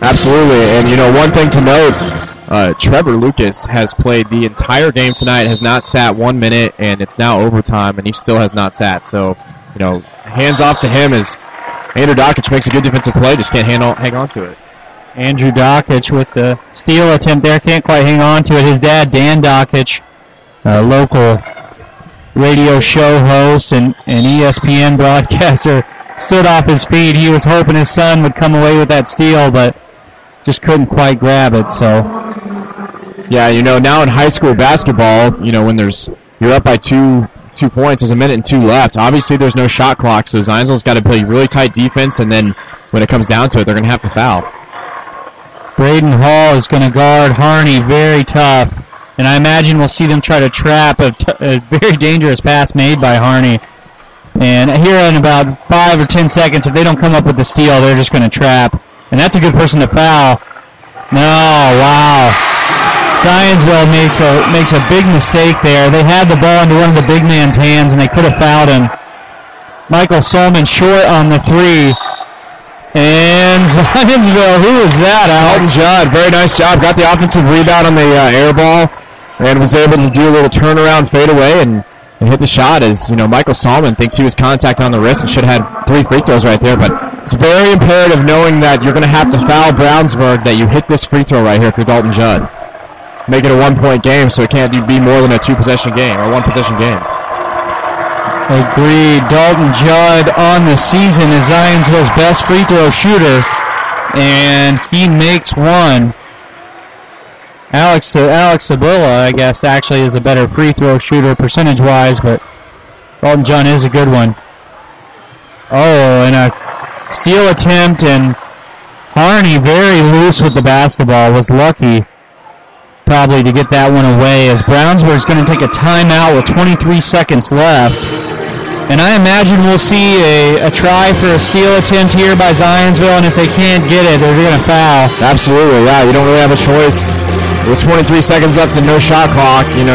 Absolutely, and you know, one thing to note, Trevor Lucas has played the entire game tonight, has not sat 1 minute, and it's now overtime, and he still has not sat. So, you know, hands off to him as Andrew Dockich makes a good defensive play, just can't hang on to it. Andrew Dockich with the steal attempt there, can't quite hang on to it. His dad, Dan Dockich, a local radio show host and ESPN broadcaster, stood off his feet. He was hoping his son would come away with that steal, but just couldn't quite grab it. So, yeah, you know, now in high school basketball, you know, when you're up by two points, there's a minute and 2 left. Obviously, there's no shot clock, so Zionsville's got to play really tight defense, and then when it comes down to it, they're going to have to foul. Braden Hall is going to guard Harney very tough. And I imagine we'll see them try to trap a very dangerous pass made by Harney. And here in about 5 or 10 seconds, if they don't come up with the steal, they're just going to trap. And that's a good person to foul. No, wow. Zionsville makes a big mistake there. They had the ball into one of the big man's hands, and they could have fouled him. Michael Solomon short on the 3. And Zionsville, who was that, Alex? Dalton Judd, very nice job. Got the offensive rebound on the air ball and was able to do a little turnaround fadeaway and hit the shot as, Michael Solomon thinks he was contacted on the wrist and should have had 3 free throws right there. But it's very imperative knowing that you're going to have to foul Brownsburg that you hit this free throw right here for Dalton Judd. Make it a 1-point game so it can't be more than a 2-possession game or 1-possession game. Agreed. Dalton Judd on the season is Zionsville's best free throw shooter, and he makes one. Alex Sabilla, I guess, actually is a better free throw shooter percentage-wise, but Dalton Judd is a good one. Oh, and a steal attempt, and Harney very loose with the basketball, was lucky probably to get that one away, as Brownsburg's going to take a timeout with 23 seconds left. And I imagine we'll see a try for a steal attempt here by Zionsville, and if they can't get it, they're going to foul. Absolutely, yeah. You don't really have a choice. With 23 seconds left and no shot clock, you're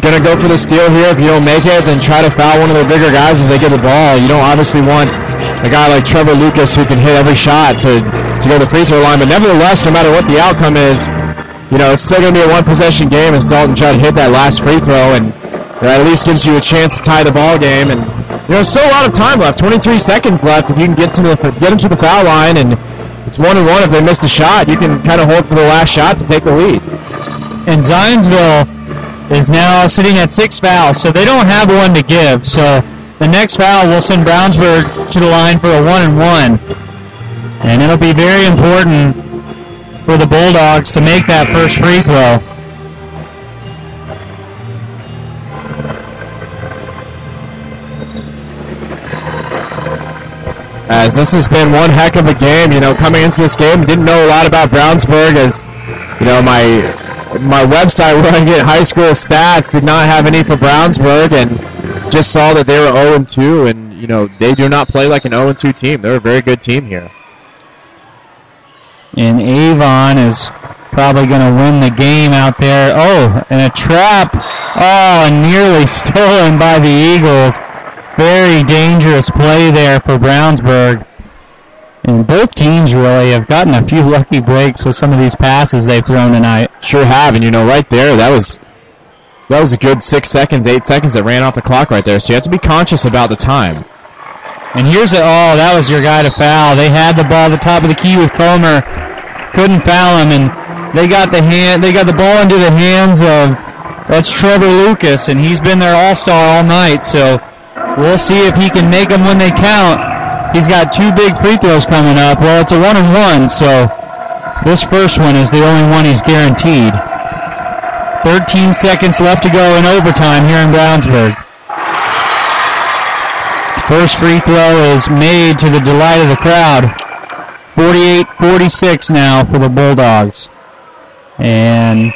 going to go for the steal here. If you don't make it, then try to foul one of the bigger guys if they get the ball. You don't obviously want a guy like Trevor Lucas who can hit every shot to go to the free throw line. But nevertheless, no matter what the outcome is, it's still going to be a 1-possession game as Dalton Judd hit that last free throw, and that at least gives you a chance to tie the ball game. And there's still a lot of time left, 23 seconds left. If you can get them to the foul line, and it's 1-1 if they miss the shot, you can kind of hold for the last shot to take the lead. And Zionsville is now sitting at 6 fouls, so they don't have one to give. So the next foul will send Brownsburg to the line for a 1-and-1. And it'll be very important for the Bulldogs to make that first free throw. As this has been one heck of a game, coming into this game, didn't know a lot about Brownsburg as, my website where I get high school stats did not have any for Brownsburg, and just saw that they were 0-2, and, they do not play like an 0-2 team. They're a very good team here. And Avon is probably going to win the game out there. Oh, and a trap. Oh, nearly stolen by the Eagles. Very dangerous play there for Brownsburg. And both teams really have gotten a few lucky breaks with some of these passes they've thrown tonight. Sure have, and right there, that was a good 6 seconds, 8 seconds that ran off the clock right there. So you have to be conscious about the time. And here's that was your guy to foul. They had the ball at the top of the key with Comer, couldn't foul him, and they got the ball into the hands of that's Trevor Lucas, and he's been their all-star all night. So we'll see if he can make them when they count. He's got 2 big free throws coming up. Well, it's a 1-and-1, so this first one is the only one he's guaranteed. 13 seconds left to go in overtime here in Brownsburg. First free throw is made to the delight of the crowd. 48-46 now for the Bulldogs. And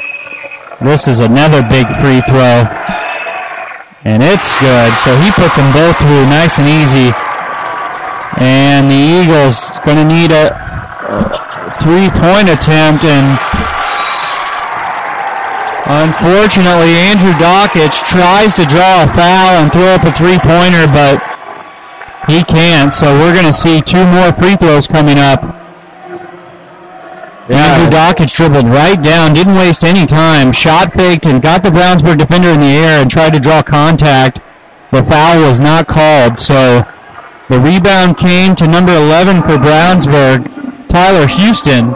this is another big free throw. And it's good, so he puts them both through nice and easy. And the Eagles going to need a 3-point attempt, and unfortunately Andrew Dockich tries to draw a foul and throw up a 3-pointer, but he can't, so we're going to see 2 more free throws coming up. Yeah. Andrew Dockich dribbled right down, didn't waste any time, shot faked and got the Brownsburg defender in the air and tried to draw contact. The foul was not called, so the rebound came to number 11 for Brownsburg, Tyler Houston.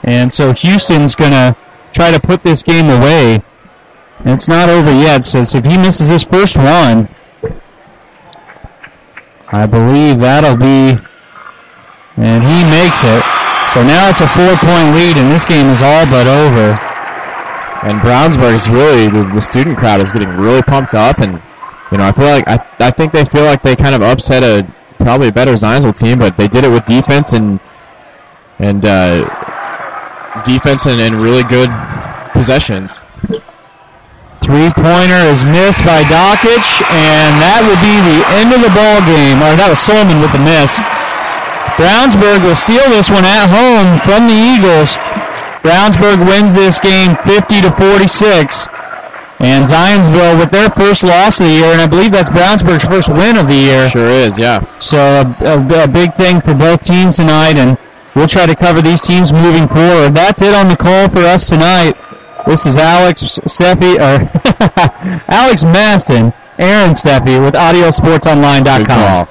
And so Houston's going to try to put this game away. And it's not over yet, so if he misses this first one, I believe that'll be, and he makes it. So now it's a 4-point lead, and this game is all but over. And Brownsburg is really, the student crowd is getting really pumped up, and I feel like I think they feel like they kind of upset probably a better Zionsville team, but they did it with defense and really good possessions. Three-pointer is missed by Dokic, and that will be the end of the ball game. Or that was Solomon with the miss. Brownsburg will steal this one at home from the Eagles. Brownsburg wins this game 50-46. And Zionsville with their first loss of the year, and I believe that's Brownsburg's first win of the year. Sure is, yeah. So a big thing for both teams tonight, and we'll try to cover these teams moving forward. That's it on the call for us tonight. This is Alex Maston, Aaron Steffi with AudioSportsOnline.com.